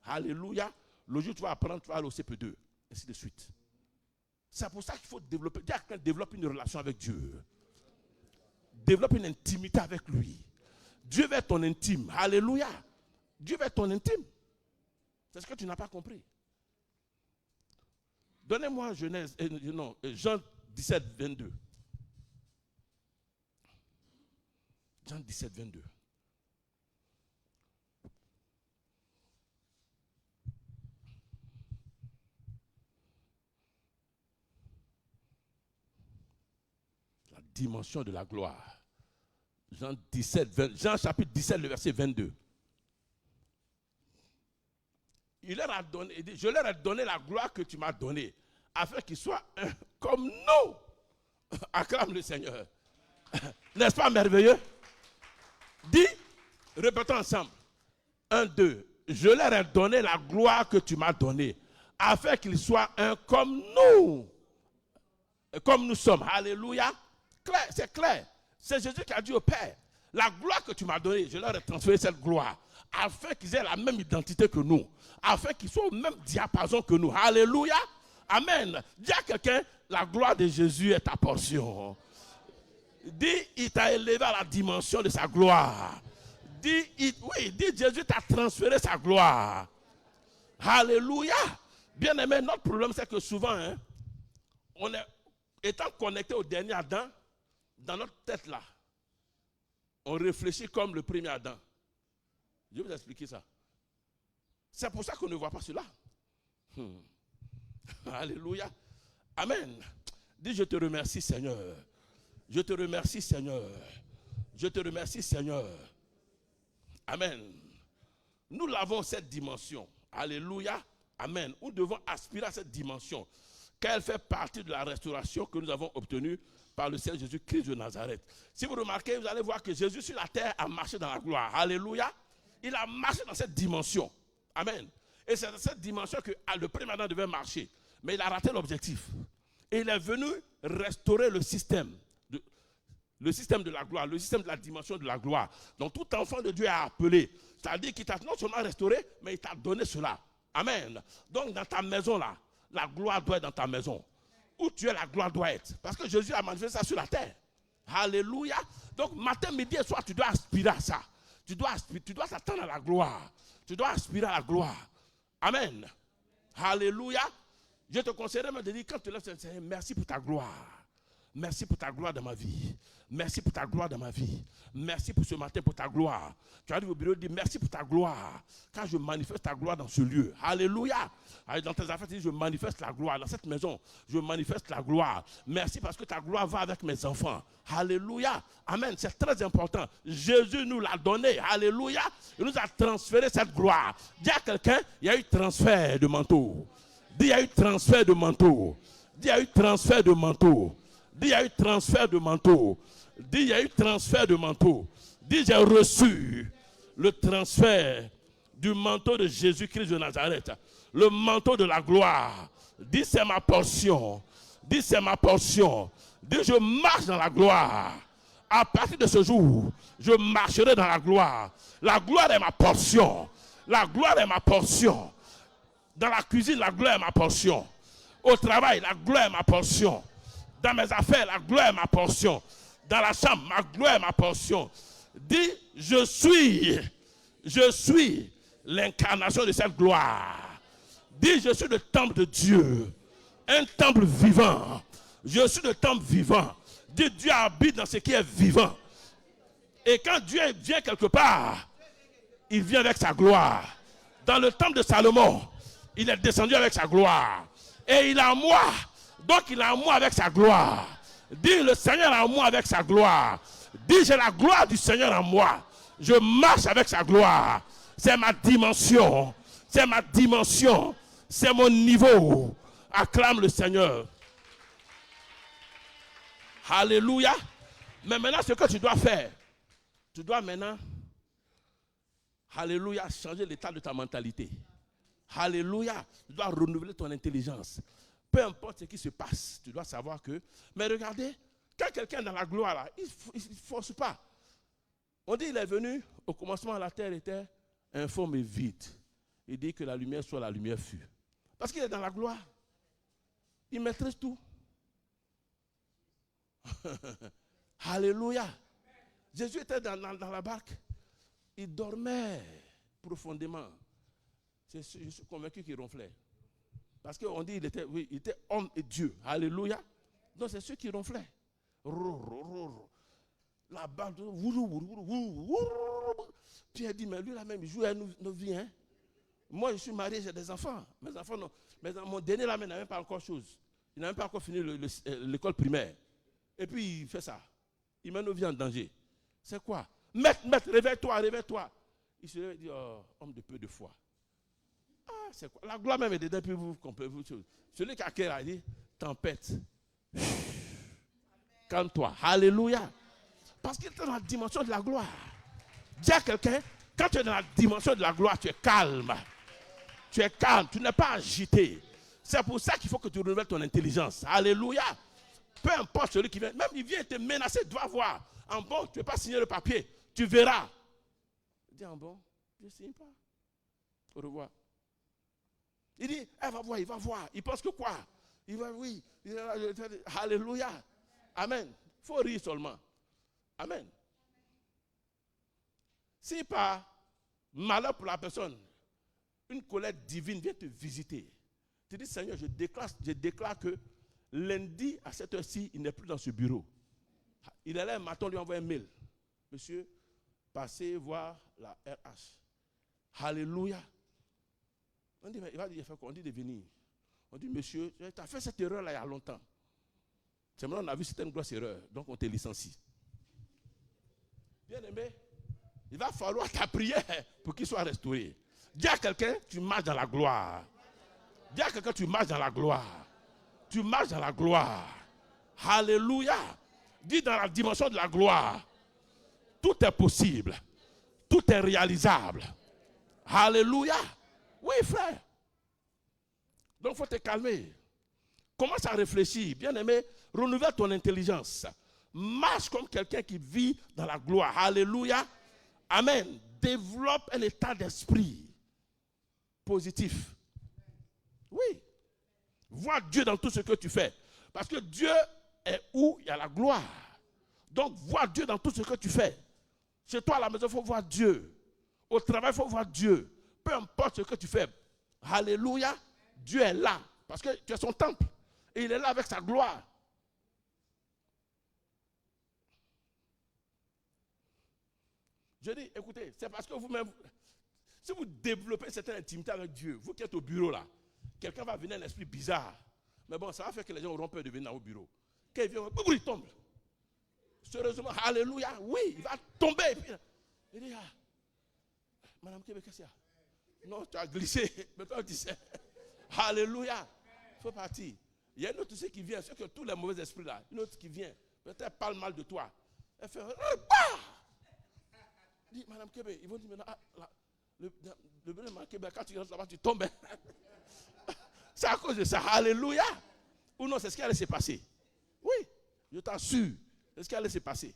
Alléluia. Le jour où tu vas apprendre, tu vas aller au CP2. Ainsi de suite. C'est pour ça qu'il faut développer. Développe une relation avec Dieu. Développe une intimité avec lui. Dieu veut être ton intime. Alléluia. Dieu veut être ton intime. C'est ce que tu n'as pas compris. Donnez-moi Jean 17, 22. Jean 17, 22. La dimension de la gloire. Jean chapitre 17, le verset 22. Il leur a donné, il dit, je leur ai donné la gloire que tu m'as donnée, afin qu'ils soient un comme nous. Acclame le Seigneur. N'est-ce pas merveilleux? Dis, répétons ensemble. 1, 2. Je leur ai donné la gloire que tu m'as donnée, afin qu'ils soient un comme nous. Comme nous sommes. Alléluia. Clair, c'est clair. C'est Jésus qui a dit au Père, la gloire que tu m'as donnée, je leur ai transféré cette gloire, afin qu'ils aient la même identité que nous, afin qu'ils soient au même diapason que nous. Alléluia. Amen. Dis à quelqu'un, la gloire de Jésus est ta portion. Dis, il t'a élevé à la dimension de sa gloire. Dis, Jésus t'a transféré sa gloire. Alléluia. Bien aimé, notre problème c'est que souvent, on est, étant connecté au dernier Adam, dans notre tête là, on réfléchit comme le premier Adam. Je vais vous expliquer ça. C'est pour ça qu'on ne voit pas cela. Alléluia. Amen. Dis, je te remercie Seigneur. Je te remercie Seigneur. Je te remercie Seigneur. Amen. Nous l'avons cette dimension. Alléluia. Amen. Nous devons aspirer à cette dimension. qu'elle fait partie de la restauration que nous avons obtenue par le Seigneur Jésus-Christ de Nazareth. Si vous remarquez, vous allez voir que Jésus sur la terre a marché dans la gloire. Alléluia. Il a marché dans cette dimension. Amen. Et c'est dans cette dimension que le premier Adam devait marcher. Mais il a raté l'objectif. Et il est venu restaurer le système de la gloire, le système de la dimension de la gloire. Donc tout enfant de Dieu est appelé. C'est-à-dire qu'il t'a non seulement restauré, mais il t'a donné cela. Amen. Donc dans ta maison là, la gloire doit être dans ta maison. Où tu es, la gloire doit être. Parce que Jésus a manifesté ça sur la terre. Alléluia. Donc matin, midi et soir, tu dois aspirer à ça. Tu dois t'attendre à la gloire. Tu dois aspirer à la gloire. Amen. Alléluia. Je te conseillerais de dire, quand tu lèves, Seigneur, merci pour ta gloire. Merci pour ta gloire dans ma vie. Merci pour ta gloire dans ma vie. Merci pour ce matin, pour ta gloire. Tu arrives au bureau et dis merci pour ta gloire. Quand je manifeste ta gloire dans ce lieu. Alléluia. Dans tes affaires, tu dis je manifeste la gloire. Dans cette maison, je manifeste la gloire. Merci parce que ta gloire va avec mes enfants. Alléluia. Amen. C'est très important. Jésus nous l'a donné. Alléluia. Il nous a transféré cette gloire. Dis à quelqu'un, il y a eu transfert de manteau. Dis, il y a eu transfert de manteau. Dis, il y a eu transfert de manteau. Dis, il y a eu transfert de manteau. Dis, il y a eu transfert de manteau. Dis, j'ai reçu le transfert du manteau de Jésus-Christ de Nazareth. Le manteau de la gloire. Dis, c'est ma portion. Dis, c'est ma portion. Dis, je marche dans la gloire. À partir de ce jour, je marcherai dans la gloire. La gloire est ma portion. La gloire est ma portion. Dans la cuisine, la gloire est ma portion. Au travail, la gloire est ma portion. Dans mes affaires, la gloire est ma portion. Dans la chambre, ma gloire est ma portion. Dis, je suis l'incarnation de cette gloire. Dis, je suis le temple de Dieu. Un temple vivant. Je suis le temple vivant. Dis, Dieu habite dans ce qui est vivant. Et quand Dieu vient quelque part, il vient avec sa gloire. Dans le temple de Salomon, il est descendu avec sa gloire. Et il est en moi. Donc il est en moi avec sa gloire. Dis, le Seigneur est en moi avec sa gloire. Dis, j'ai la gloire du Seigneur en moi. Je marche avec sa gloire. C'est ma dimension. C'est ma dimension. C'est mon niveau. Acclame le Seigneur. Alléluia. Mais maintenant, ce que tu dois faire, tu dois maintenant, alléluia, changer l'état de ta mentalité. Alléluia. Tu dois renouveler ton intelligence. Peu importe ce qui se passe, tu dois savoir que... Mais regardez, quand quelqu'un est dans la gloire, là, il ne force pas. On dit qu'il est venu, au commencement, la terre était informe et vide. Il dit que la lumière soit, la lumière fut. Parce qu'il est dans la gloire. Il maîtrise tout. Alléluia. Jésus était dans la barque. Il dormait profondément. Je suis convaincu qu'il ronflait. Parce qu'on dit qu'il était homme et Dieu. Alléluia. Donc c'est ceux qui ronflaient. La barque. Pierre dit, mais lui là même, il joue à nos vies. Hein? Moi je suis marié, j'ai des enfants. Mes enfants non. Mais mon dernier là, il n'a même pas encore chose. Il n'a même pas encore fini l'école primaire. Et puis il fait ça. Il met nos vies en danger. C'est quoi? Maître, réveille-toi, réveille-toi. Il se réveille et dit, oh, homme de peu de foi. Ah, c'est quoi? La gloire même est dedans, puis vous comprenez. Celui qui a cœur, il dit, tempête. Calme-toi. Alléluia. Parce qu'il est dans la dimension de la gloire. Dis à quelqu'un, quand tu es dans la dimension de la gloire, tu es calme. Tu es calme, tu n'es pas agité. C'est pour ça qu'il faut que tu renouvelles ton intelligence. Alléluia. Peu importe celui qui vient, même il vient te menacer, tu dois voir. En bon, tu ne veux pas signer le papier, tu verras. Il dit en bon, je ne signe pas. Au revoir. Il dit, elle va voir, il va voir. Il pense que quoi? Il va, oui. Alléluia. Amen. Il faut rire seulement. Amen. Si par malheur pour la personne, une colère divine vient te visiter, tu dis, Seigneur, je déclare que lundi, à cette heure-ci, il n'est plus dans ce bureau. Il est là un matin, on lui envoie un mail. Monsieur, passez voir la RH. Alléluia. On dit, mais il va dire, on dit de venir. On dit, monsieur, tu as fait cette erreur-là il y a longtemps. C'est maintenant on a vu c'était une grosse erreur, donc on te licencie. Bien aimé, il va falloir ta prière pour qu'il soit restauré. Dis à quelqu'un, tu marches dans la gloire. Dis à quelqu'un, tu marches dans la gloire. Tu marches dans la gloire. Alléluia. Dis dans la dimension de la gloire. Tout est possible. Tout est réalisable. Alléluia. Oui, frère. Donc, il faut te calmer. Commence à réfléchir. Bien-aimé, renouvelle ton intelligence. Marche comme quelqu'un qui vit dans la gloire. Alléluia. Amen. Développe un état d'esprit positif. Oui. Vois Dieu dans tout ce que tu fais. Parce que Dieu est où il y a la gloire. Donc, vois Dieu dans tout ce que tu fais. Chez toi à la maison, il faut voir Dieu. Au travail, il faut voir Dieu. Peu importe ce que tu fais. Alléluia. Dieu est là. Parce que tu es son temple. Et il est là avec sa gloire. Je dis, écoutez, c'est parce que vous-même, si vous développez une certaine intimité avec Dieu, vous qui êtes au bureau là, quelqu'un va venir un esprit bizarre. Mais bon, ça va faire que les gens auront peur de venir au bureau. Quand il vient, il tombe. Sérieusement, alléluia, oui, il va tomber. Et puis, il dit, Madame Kébé, qu'est-ce qu'il y a? Non, tu as glissé. Mais toi, tu sais. Alléluia. Il faut partir. Il y a une autre qui vient, c'est que tous les mauvais esprits là, une autre qui vient, peut-être parle mal de toi. Elle fait, dit, Madame Kébé, ils vont dire maintenant, le bonhomme Kébé, quand tu rentres là-bas, tu tombes. C'est à cause de ça. Alléluia. Ou non, c'est ce qui allait se passer. Oui, je t'assure. C'est ce qui allait se passer.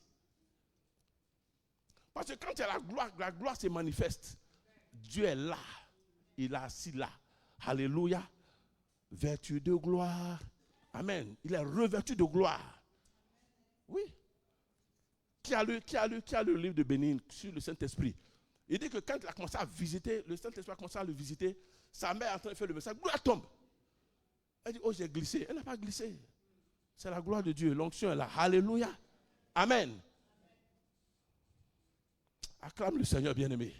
Parce que quand il y a la gloire se manifeste. Dieu est là. Il est assis là. Alléluia. Vertu de gloire. Amen. Il est revêtu de gloire. Oui. Qui a lu le livre de Bénin sur le Saint-Esprit? Il dit que quand il a commencé à visiter, le Saint-Esprit a commencé à le visiter, sa mère est en train de faire le message, gloire tombe. Elle dit, oh j'ai glissé. Elle n'a pas glissé. C'est la gloire de Dieu. L'onction est là. Alléluia. Amen. Acclame le Seigneur bien-aimé.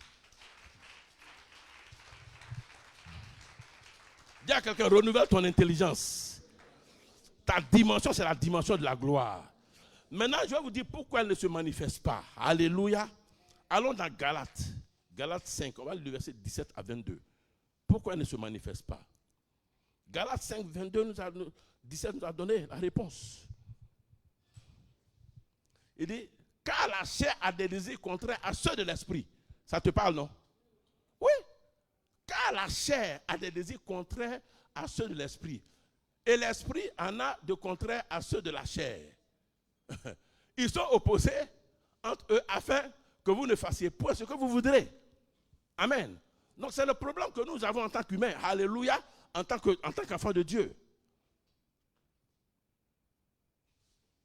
Dis à quelqu'un, renouvelle ton intelligence. Ta dimension, c'est la dimension de la gloire. Maintenant, je vais vous dire pourquoi elle ne se manifeste pas. Alléluia. Allons dans Galates. Galates 5, on va lire le verset 17 à 22. Pourquoi elle ne se manifeste pas? Galates 5, 22, 17 nous a donné la réponse. Il dit, car la chair a des désirs contraires à ceux de l'esprit. Ça te parle, non? Oui. Car la chair a des désirs contraires à ceux de l'esprit. Et l'esprit en a de contraires à ceux de la chair. Ils sont opposés entre eux afin que vous ne fassiez point ce que vous voudrez. Amen. Donc c'est le problème que nous avons en tant qu'humains. Alléluia. En tant qu'enfants de Dieu.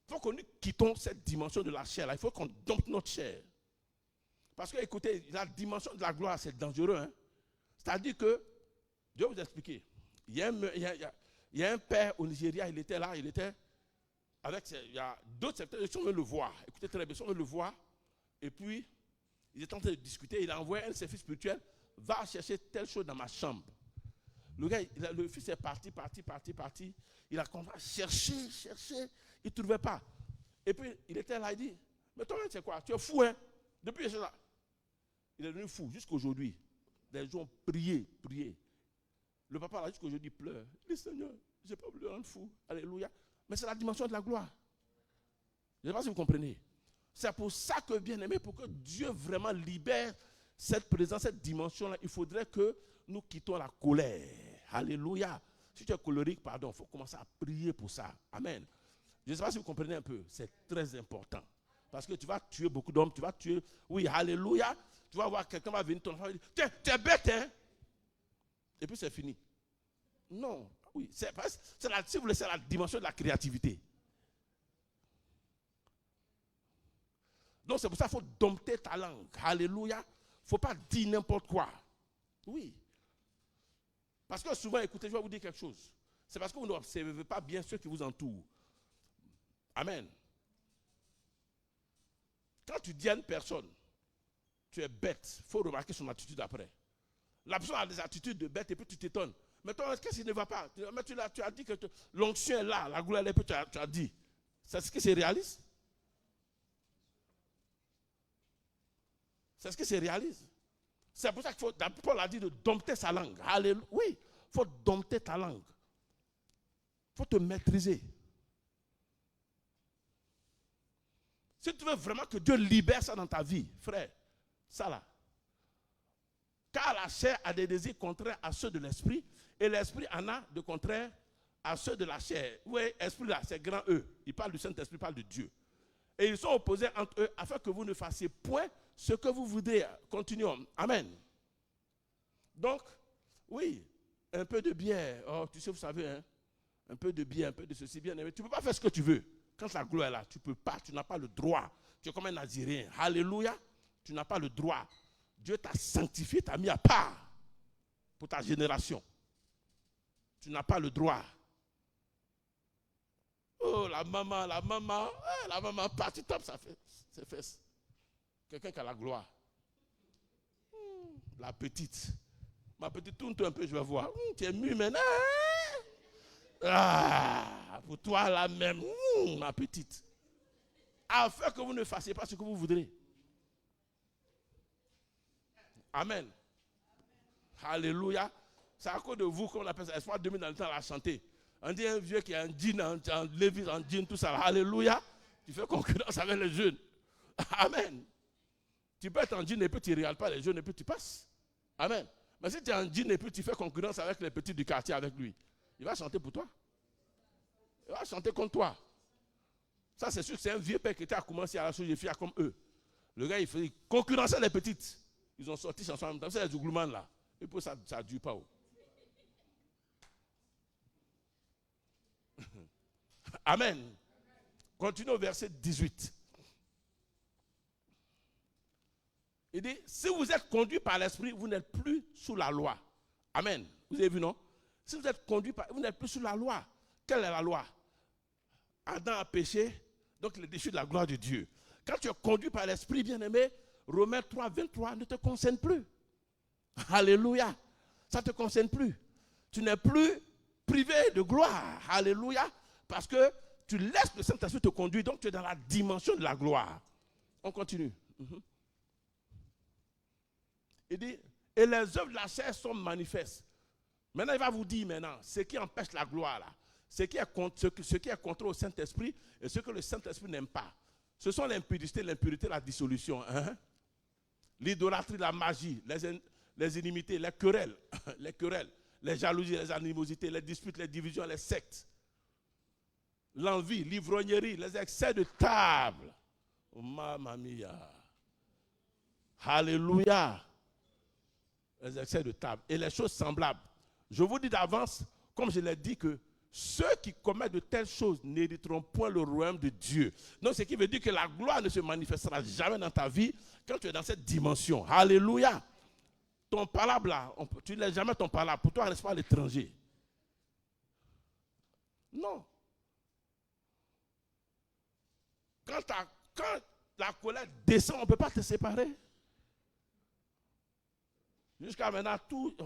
Il faut que nous quittons cette dimension de la chair. Là. Il faut qu'on dompte notre chair. Parce que, écoutez, la dimension de la gloire, c'est dangereux. Hein? C'est-à-dire que, je vais vous expliquer. Il y a un père au Nigeria, il était là, il était avec, il y a d'autres secteurs, ils sont venus le voir. Écoutez très bien, ils sont venus le voir. Et puis, ils étaient en train de discuter. Il a envoyé un de ses fils spirituels, va chercher telle chose dans ma chambre. Le gars, le fils est parti. Il a commencé à chercher. Il ne trouvait pas. Et puis, il était là, il dit, mais toi, c'est quoi? Tu es fou, hein? Depuis là. Il est devenu fou jusqu'à aujourd'hui. Les gens ont prié. Le papa, là, jusqu'à aujourd'hui, pleure. Il dit, Seigneur, je n'ai pas voulu le rendre fou. Alléluia. Mais c'est la dimension de la gloire. Je ne sais pas si vous comprenez. C'est pour ça que, bien aimé, pour que Dieu vraiment libère cette présence, cette dimension-là, il faudrait que nous quittons la colère. Alléluia. Si tu es colérique, pardon, il faut commencer à prier pour ça. Amen. Je ne sais pas si vous comprenez un peu. C'est très important. Parce que tu vas tuer beaucoup d'hommes, tu vas tuer. Oui, alléluia. Tu vas voir quelqu'un va venir ton enfant et dire, tu es bête, hein? Et puis c'est fini. Non. Oui, si vous voulez, c'est la dimension de la créativité. Donc c'est pour ça qu'il faut dompter ta langue. Alléluia. Il ne faut pas dire n'importe quoi. Oui. Parce que souvent, écoutez, je vais vous dire quelque chose. C'est parce que vous n'observez pas bien ceux qui vous entourent. Amen. Quand tu dis à une personne, tu es bête, il faut remarquer son attitude après. La personne a des attitudes de bête et puis tu t'étonnes. Mais toi, qu'est-ce qui ne va pas? Mais tu as dit que l'onction est là, la gloire est là, puis tu as dit. C'est ce que c'est réaliste? C'est ce que c'est réaliste? C'est pour ça qu'il faut, Paul a dit de dompter sa langue. Alléluia. Oui, il faut dompter ta langue. faut te maîtriser. Si tu veux vraiment que Dieu libère ça dans ta vie, frère, ça là. Car la chair a des désirs contraires à ceux de l'esprit, et l'esprit en a de contraires à ceux de la chair. Oui, esprit là, c'est grand E. Il parle du Saint-Esprit, il parle de Dieu. Et ils sont opposés entre eux afin que vous ne fassiez point ce que vous voudrez. Continuons. Amen. Donc, oui, un peu de bière. Oh, tu sais, vous savez, hein, un peu de bière, un peu de ceci, bien aimé. Tu ne peux pas faire ce que tu veux. Quand la gloire est là, tu ne peux pas, tu n'as pas le droit. Tu es comme un Naziréen. Alléluia. Tu n'as pas le droit. Dieu t'a sanctifié, t'a mis à part pour ta génération. Tu n'as pas le droit. Oh, la maman, parti top, ça fait ses fesses. Quelqu'un qui a la gloire. La petite. Ma petite, tourne-toi un peu, je vais voir. Tu es mû maintenant. Ah, pour toi, là même, ma petite. Afin que vous ne fassiez pas ce que vous voudrez. Amen. Alléluia. C'est à cause de vous qu'on appelle ça. Espoir 2000 dans le temps à la chanter. On dit un vieux qui a un jean, en lévis, en jean, tout ça. Alléluia. Tu fais concurrence avec les jeunes. Amen. Tu peux être en jean et puis tu ne regardes pas les jeunes et puis tu passes. Amen. Mais si tu es en jean et puis tu fais concurrence avec les petits du quartier avec lui, il va chanter pour toi. Il va chanter contre toi. Ça, c'est sûr que c'est un vieux père qui était à commencer à la chose, il fait comme eux. Le gars, il faisait concurrencer les petites. Ils ont sorti chanson en même temps. C'est les Zouglouman là. Et puis ça ne dure pas. Amen. Continuons au verset 18. Il dit, si vous êtes conduit par l'esprit, vous n'êtes plus sous la loi. Amen. Vous avez vu, non? Si vous êtes conduit par, vous n'êtes plus sous la loi. Quelle est la loi? Adam a péché, donc il est déchu de la gloire de Dieu. Quand tu es conduit par l'esprit, bien-aimé, Romains 3, 23 ne te concerne plus. Alléluia. Ça ne te concerne plus. Tu n'es plus privé de gloire. Alléluia. Parce que tu laisses le Saint-Esprit te conduire, donc tu es dans la dimension de la gloire. On continue. Il dit, et les œuvres de la chair sont manifestes. Maintenant, il va vous dire maintenant, ce qui empêche la gloire là, ce qui est contraire au Saint-Esprit et ce que le Saint-Esprit n'aime pas. Ce sont l'impudicité, l'impureté, la dissolution. Hein? L'idolâtrie, la magie, les inimitiés, les querelles, les jalousies, les animosités, les disputes, les divisions, les sectes. L'envie, l'ivrognerie, les excès de table. Oh, mamma mia. Alléluia. Les excès de table. Et les choses semblables. Je vous dis d'avance, comme je l'ai dit, que ceux qui commettent de telles choses n'hériteront point le royaume de Dieu. Donc, ce qui veut dire que la gloire ne se manifestera jamais dans ta vie quand tu es dans cette dimension. Alléluia. Ton palabre là, tu ne laisses jamais ton palabre. Pour toi, reste pas à l'étranger. Non. Quand la colère descend, on ne peut pas te séparer. Jusqu'à maintenant,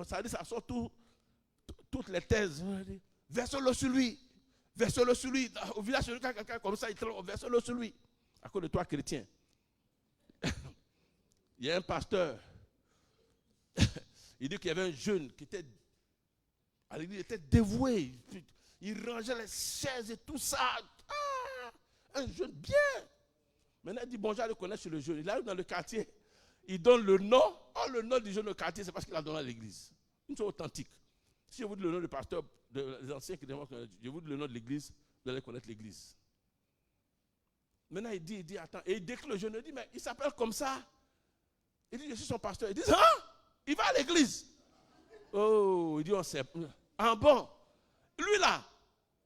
ça sort toutes les thèses. Verse-le sur lui. Verse-le sur lui. Au village, quelqu'un comme ça, il tremble. Verse-le sur lui. À cause de toi, chrétien. Il y a un pasteur. Il dit qu'il y avait un jeune qui était à l'église, il était dévoué. Il rangeait les chaises et tout ça. Ah, un jeune bien. Maintenant, il dit bonjour, je le connais sur le jeune. Il arrive dans le quartier. Il donne le nom. Oh, le nom du jeune au quartier, c'est parce qu'il a donné à l'église. Une chose authentique. Si je vous dis le nom du pasteur, des anciens qui demandent, je vous dis le nom de l'église, vous allez connaître l'église. Maintenant, il dit, attends. Et dès que le jeune dit, mais il s'appelle comme ça. Il dit, je suis son pasteur. Il dit, hein? Il va à l'église. Oh, il dit, on sait. Ah bon? Lui là,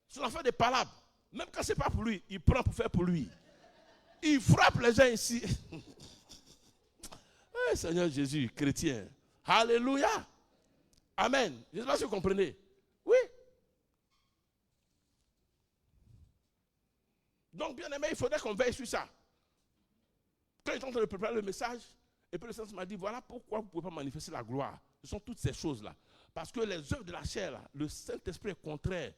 c'est l'enfant des palabres. Même quand ce n'est pas pour lui, il prend pour faire pour lui. Il frappe les gens ici. Hey, Seigneur Jésus, chrétien. Alléluia. Amen. Je ne sais pas si vous comprenez. Oui. Donc, bien aimé, il faudrait qu'on veille sur ça. Quand j'étais en train de préparer le message, et puis le Saint m'a dit, voilà pourquoi vous ne pouvez pas manifester la gloire. Ce sont toutes ces choses-là. Parce que les œuvres de la chair, là, le Saint-Esprit est contraire.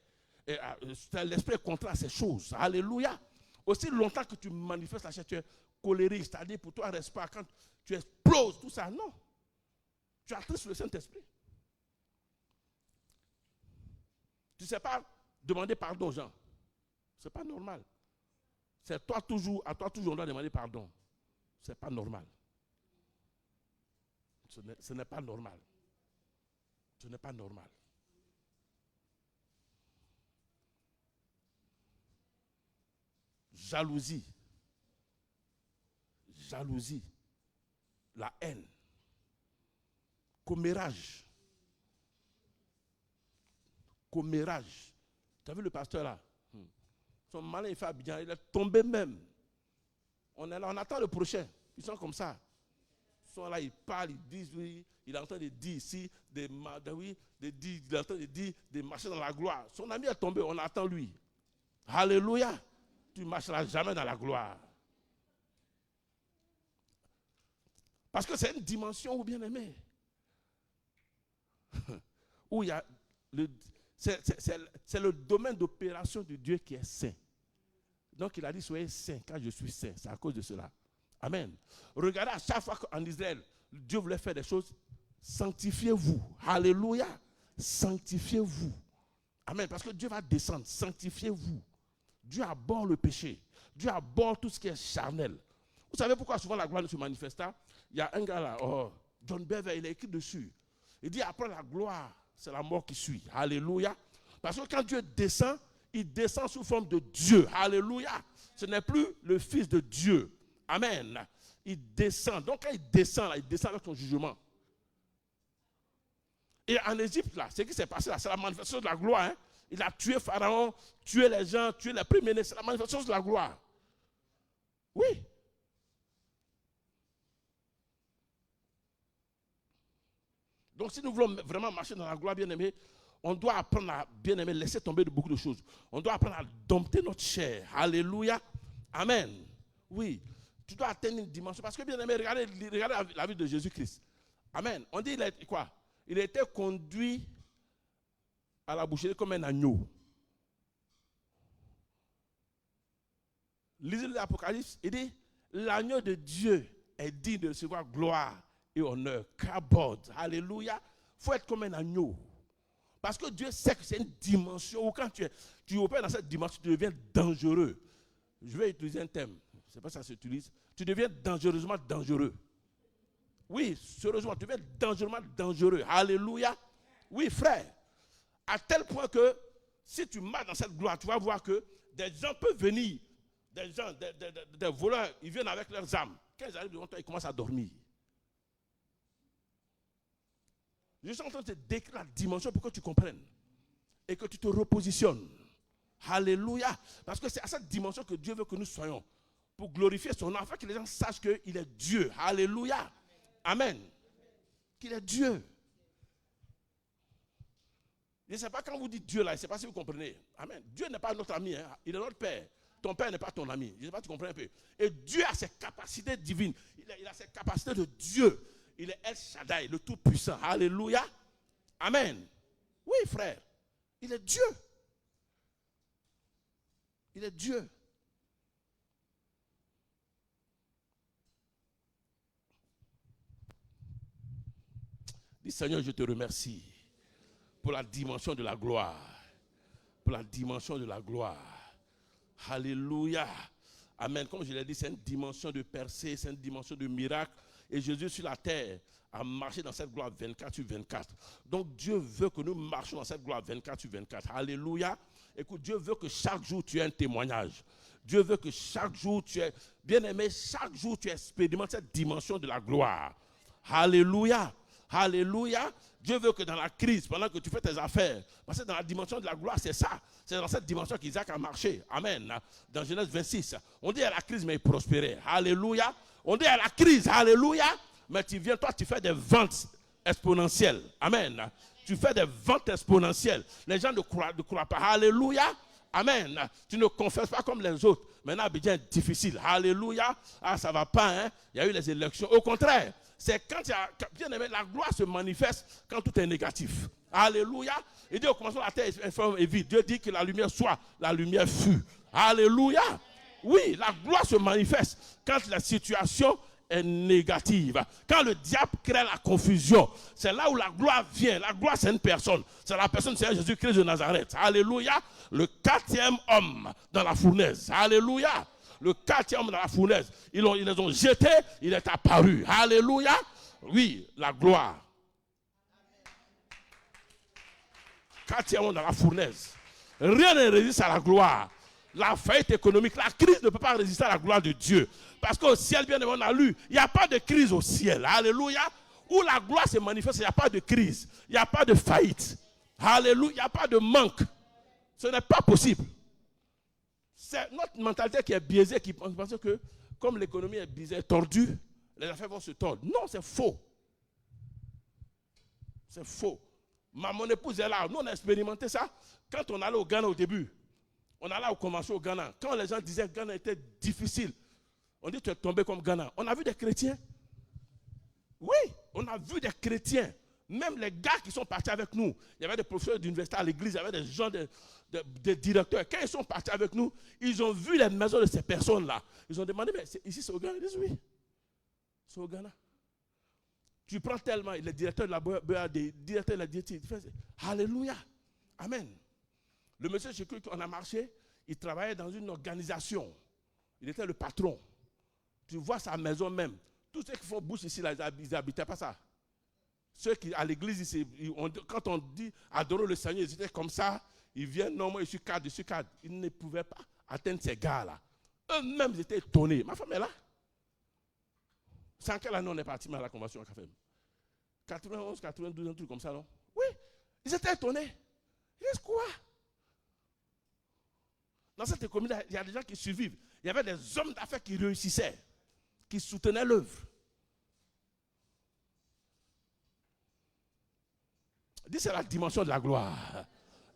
L'Esprit est contraire à ces choses. Alléluia. Aussi longtemps que tu manifestes la chair, tu es colérique, c'est-à-dire pour toi, reste pas quand tu exploses, tout ça. Non. Tu attrises sur le Saint-Esprit. Tu ne sais pas demander pardon aux gens. Ce n'est pas normal. C'est à toi toujours, on doit demander pardon. Ce n'est pas normal. Ce n'est pas normal. Ce n'est pas normal. Jalousie. Jalousie. La haine. Commérage. Commérage. Tu as vu le pasteur là? Son malin, il fait Abidjan, il est tombé même. On est là, on attend le prochain. Ils sont comme ça. Ils sont là, ils parlent, ils disent oui. Il est en train de dire ici, il est en train de dire de marcher dans la gloire. Son ami est tombé, on attend lui. Alléluia. Tu ne marcheras jamais dans la gloire. Parce que c'est une dimension où bien aimé. Où il y a c'est le domaine d'opération de Dieu qui est saint. Donc il a dit soyez saints car je suis saint. C'est à cause de cela. Amen. Regardez à chaque fois qu'en Israël, Dieu voulait faire des choses, sanctifiez-vous. Alléluia. Sanctifiez-vous. Amen. Parce que Dieu va descendre. Sanctifiez-vous. Dieu abhorre le péché. Dieu abhorre tout ce qui est charnel. Vous savez pourquoi souvent la gloire ne se manifeste pas? Il y a un gars là, John Bever, il a écrit dessus. Il dit après la gloire, c'est la mort qui suit. Alléluia. Parce que quand Dieu descend, il descend sous forme de Dieu. Alléluia. Ce n'est plus le Fils de Dieu. Amen. Il descend. Donc quand il descend là, il descend avec son jugement. Et en Égypte là, ce qui s'est passé là, c'est la manifestation de la gloire. Hein? Il a tué Pharaon, tué les gens, tué les premiers-nés. C'est la manifestation de la gloire. Oui. Donc si nous voulons vraiment marcher dans la gloire, bien-aimé, on doit apprendre à, bien-aimé, laisser tomber de beaucoup de choses. On doit apprendre à dompter notre chair. Alléluia. Amen. Oui. Tu dois atteindre une dimension. Parce que, bien-aimé, regardez la vie de Jésus-Christ. Amen. On dit, il a quoi? Il a été conduit à la boucherie comme un agneau. Lisez l'Apocalypse, il dit, l'agneau de Dieu est digne de recevoir gloire et honneur. Kabod. Alléluia. Il faut être comme un agneau. Parce que Dieu sait que c'est une dimension où quand tu opères dans cette dimension, tu deviens dangereux. Je vais utiliser un thème. Je ne sais pas si ça s'utilise. Tu deviens dangereusement dangereux. Oui, sérieusement, tu deviens dangereusement dangereux. Alléluia. Oui, frère. À tel point que si tu marches dans cette gloire, tu vas voir que des gens peuvent venir. Des gens, des voleurs, ils viennent avec leurs armes. Quand ils arrivent devant toi, ils commencent à dormir. Je suis en train de te décrire la dimension pour que tu comprennes et que tu te repositionnes. Alléluia. Parce que c'est à cette dimension que Dieu veut que nous soyons. Pour glorifier son nom, afin que les gens sachent qu'il est Dieu. Alléluia. Amen. Qu'il est Dieu. Je ne sais pas quand vous dites Dieu là, je ne sais pas si vous comprenez. Amen. Dieu n'est pas notre ami, hein. Il est notre Père. Ton Père n'est pas ton ami. Je ne sais pas si tu comprends un peu. Et Dieu a ses capacités divines. Il a ses capacités de Dieu. Il est El Shaddai, le Tout-Puissant. Alléluia. Amen. Oui, frère. Il est Dieu. Il est Dieu. Dis Seigneur, je te remercie pour la dimension de la gloire. Pour la dimension de la gloire. Alléluia. Amen. Comme je l'ai dit, c'est une dimension de percée, c'est une dimension de miracle. Et Jésus sur la terre a marché dans cette gloire 24 sur 24. Donc Dieu veut que nous marchions dans cette gloire 24 sur 24. Alléluia. Écoute, Dieu veut que chaque jour tu aies un témoignage. Dieu veut que chaque jour tu aies, bien aimé, chaque jour tu expérimentes cette dimension de la gloire. Alléluia. Alléluia. Dieu veut que dans la crise, pendant que tu fais tes affaires, parce que dans la dimension de la gloire, c'est ça. C'est dans cette dimension qu'Isaac a marché. Amen. Dans Genèse 26, on dit à la crise, mais il prospérait. Alléluia. On dit à la crise, alléluia. Mais tu viens, toi, tu fais des ventes exponentielles. Amen. Tu fais des ventes exponentielles. Les gens ne croient pas. Alléluia. Amen. Tu ne confesses pas comme les autres. Maintenant, Abidjan est difficile. Alléluia. Ah, ça ne va pas, hein. Il y a eu les élections. Au contraire, c'est quand bien aimé, la gloire se manifeste quand tout est négatif. Alléluia. Il dit au commencement, la terre est informe et vide. Dieu dit que la lumière soit, la lumière fut. Alléluia. Oui, la gloire se manifeste quand la situation est négative, quand le diable crée la confusion, c'est là où la gloire vient. La gloire, c'est une personne. C'est la personne du Seigneur Jésus-Christ de Nazareth. Alléluia. Le 4e homme dans la fournaise. Alléluia. Le 4e homme dans la fournaise. Ils les ont jetés, il est apparu. Alléluia. Oui, la gloire. 4e homme dans la fournaise. Rien ne résiste à la gloire. La faillite économique, la crise ne peut pas résister à la gloire de Dieu. Parce qu'au ciel, bien on a lu, il n'y a pas de crise au ciel. Alléluia. Où la gloire se manifeste, il n'y a pas de crise. Il n'y a pas de faillite. Alléluia. Il n'y a pas de manque. Ce n'est pas possible. C'est notre mentalité qui est biaisée, qui pense que comme l'économie est biaisée, tordue, les affaires vont se tordre. Non, c'est faux. C'est faux. Mon épouse est là. Nous, on a expérimenté ça. Quand on allait au Ghana au début, on allait au commencement au Ghana. Quand les gens disaient que Ghana était difficile, on dit tu es tombé comme Ghana. On a vu des chrétiens. Oui, on a vu des chrétiens. Même les gars qui sont partis avec nous. Il y avait des professeurs d'université à l'église, il y avait des gens, des directeurs. Quand ils sont partis avec nous, ils ont vu les maisons de ces personnes-là. Ils ont demandé, mais ici c'est au Ghana? Ils disent oui, c'est au Ghana. Tu prends tellement, les directeurs de la BAD, les directeurs de la diététique, alléluia, amen. Le monsieur chez qui on a marché, il travaillait dans une organisation. Il était le patron. Tu vois sa maison même. Tous ceux qui font bouche ici, là, ils n'habitaient pas ça. Ceux qui, à l'église, ici, quand on dit adorer le Seigneur, ils étaient comme ça. Ils viennent, non, moi je suis cadre, Ils ne pouvaient pas atteindre ces gars-là. Eux-mêmes, ils étaient étonnés. Ma femme est là. C'est en quelle année on est parti à la convention à Café? 91, 92, un truc comme ça, non? Oui, ils étaient étonnés. Ils disent quoi? Dans cette économie, il y a des gens qui survivent. Il y avait des hommes d'affaires qui réussissaient, qui soutenaient l'œuvre. Dis, c'est la dimension de la gloire.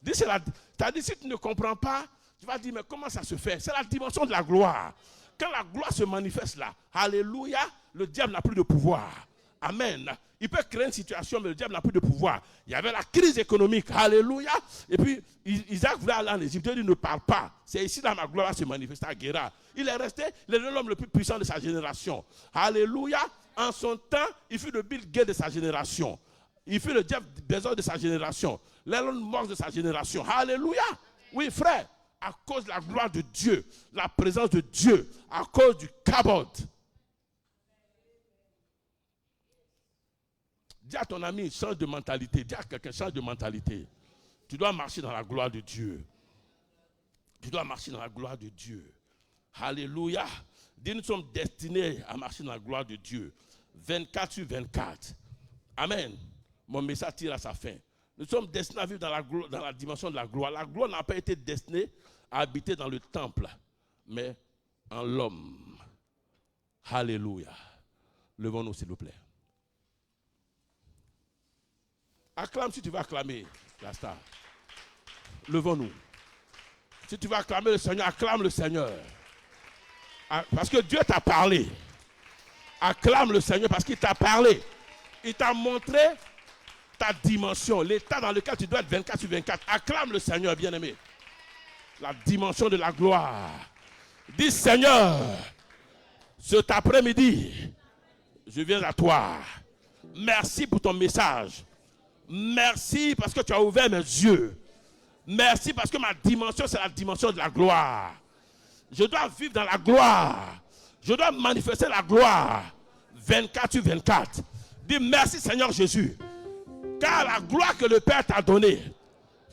Dis, c'est-à-dire, si tu ne comprends pas, tu vas dire, mais comment ça se fait? C'est la dimension de la gloire. Quand la gloire se manifeste là, alléluia, le diable n'a plus de pouvoir. Amen. Il peut créer une situation, mais le diable n'a plus de pouvoir. Il y avait la crise économique, alléluia. Et puis, Isaac voulait aller en Égypte. Il dit, ne parle pas. C'est ici là ma gloire va se manifester à Guéra. Il est resté l'homme le plus puissant de sa génération. Alléluia. En son temps, il fut le Bill Gates de sa génération. Il fut le Jeff Bezos de sa génération. L'Elon Musk de sa génération. Alléluia. Oui, frère. À cause de la gloire de Dieu, la présence de Dieu, à cause du kabod. Dis à ton ami, change de mentalité. Dis à quelqu'un, change de mentalité. Tu dois marcher dans la gloire de Dieu. Tu dois marcher dans la gloire de Dieu. Alléluia. Dis, nous sommes destinés à marcher dans la gloire de Dieu. 24 sur 24. Amen. Mon message tire à sa fin. Nous sommes destinés à vivre dans la dimension de la gloire. La gloire n'a pas été destinée à habiter dans le temple, mais en l'homme. Alléluia. Levons-nous, s'il vous plaît. Acclame si tu vas acclamer la star. Levons-nous. Si tu vas acclamer le Seigneur, acclame le Seigneur. Parce que Dieu t'a parlé. Acclame le Seigneur parce qu'il t'a parlé. Il t'a montré ta dimension, l'état dans lequel tu dois être 24 sur 24. Acclame le Seigneur, bien-aimé. La dimension de la gloire. Dis, Seigneur, cet après-midi, je viens à toi. Merci pour ton message. Merci parce que tu as ouvert mes yeux. Merci parce que ma dimension, c'est la dimension de la gloire. Je dois vivre dans la gloire. Je dois manifester la gloire 24 sur 24. Dis merci Seigneur Jésus. Car la gloire que le Père t'a donnée,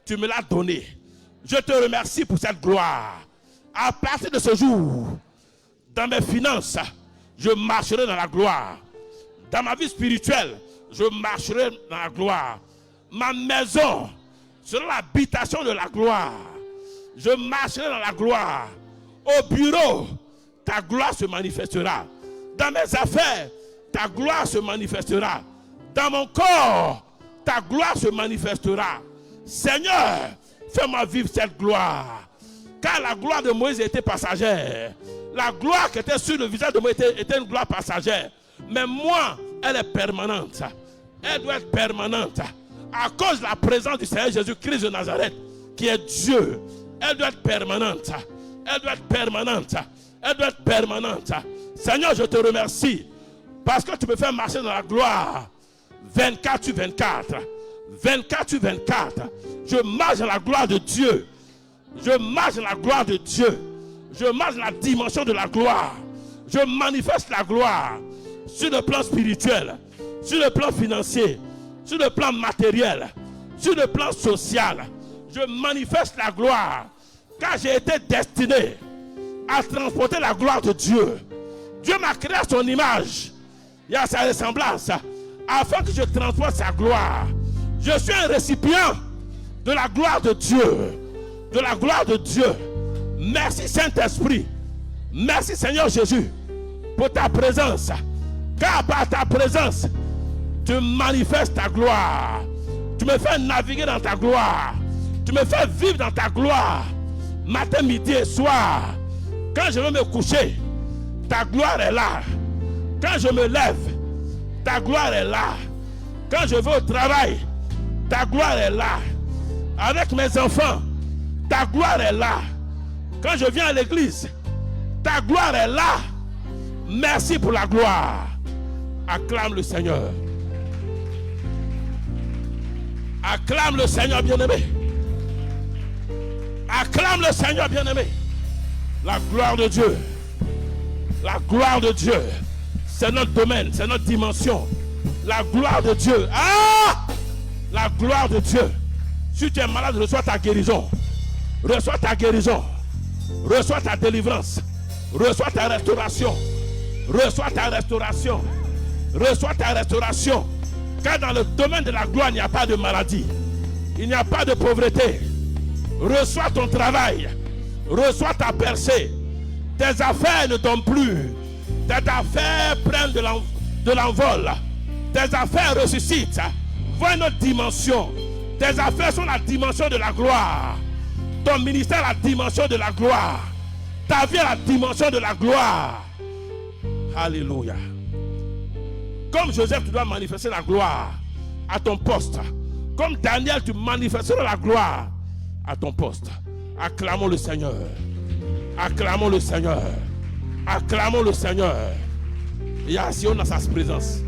tu me l'as donnée. Je te remercie pour cette gloire. À partir de ce jour, dans mes finances, je marcherai dans la gloire. Dans ma vie spirituelle, je marcherai dans la gloire. Ma maison sera l'habitation de la gloire. Je marcherai dans la gloire. Au bureau, ta gloire se manifestera. Dans mes affaires, ta gloire se manifestera. Dans mon corps, ta gloire se manifestera. Seigneur, fais-moi vivre cette gloire. Car la gloire de Moïse était passagère. La gloire qui était sur le visage de Moïse était une gloire passagère. Mais moi, elle est permanente. Elle doit être permanente. À cause de la présence du Seigneur Jésus-Christ de Nazareth, qui est Dieu. Elle doit être permanente. Elle doit être permanente. Elle doit être permanente. Seigneur, je te remercie Parce que tu me fais marcher dans la gloire. 24 sur 24. 24 sur 24. Je marche dans la gloire de Dieu. Je marche dans la gloire de Dieu. Je marche dans la dimension de la gloire. Je manifeste la gloire sur le plan spirituel, sur le plan financier, sur le plan matériel, sur le plan social. Je manifeste la gloire car j'ai été destiné à transporter la gloire de Dieu. Dieu m'a créé à son image et à sa ressemblance afin que je transporte sa gloire. Je suis un récipient de la gloire de Dieu. De la gloire de Dieu. Merci Saint-Esprit. Merci Seigneur Jésus pour ta présence. Car par ta présence, tu manifestes ta gloire. Tu me fais naviguer dans ta gloire. Tu me fais vivre dans ta gloire. Matin, midi et soir. Quand je veux me coucher, ta gloire est là. Quand je me lève, ta gloire est là. Quand je vais au travail, ta gloire est là. Avec mes enfants, ta gloire est là. Quand je viens à l'église, ta gloire est là. Merci pour la gloire. Acclame le Seigneur. Acclame le Seigneur bien-aimé. Acclame le Seigneur bien-aimé. La gloire de Dieu. La gloire de Dieu. C'est notre domaine, c'est notre dimension. La gloire de Dieu. Ah! La gloire de Dieu. Si tu es malade, reçois ta guérison. Reçois ta guérison. Reçois ta délivrance. Reçois ta restauration. Reçois ta restauration. Reçois ta restauration. Car dans le domaine de la gloire, il n'y a pas de maladie. Il n'y a pas de pauvreté. Reçois ton travail. Reçois ta percée. Tes affaires ne tombent plus. Tes affaires prennent de l'envol. Tes affaires ressuscitent. Vois une autre dimension. Tes affaires sont la dimension de la gloire. Ton ministère est la dimension de la gloire. Ta vie est la dimension de la gloire. Alléluia. Comme Joseph, tu dois manifester la gloire à ton poste. Comme Daniel, tu manifesteras la gloire à ton poste. Acclamons le Seigneur. Acclamons le Seigneur. Acclamons le Seigneur. Et assis dans sa présence.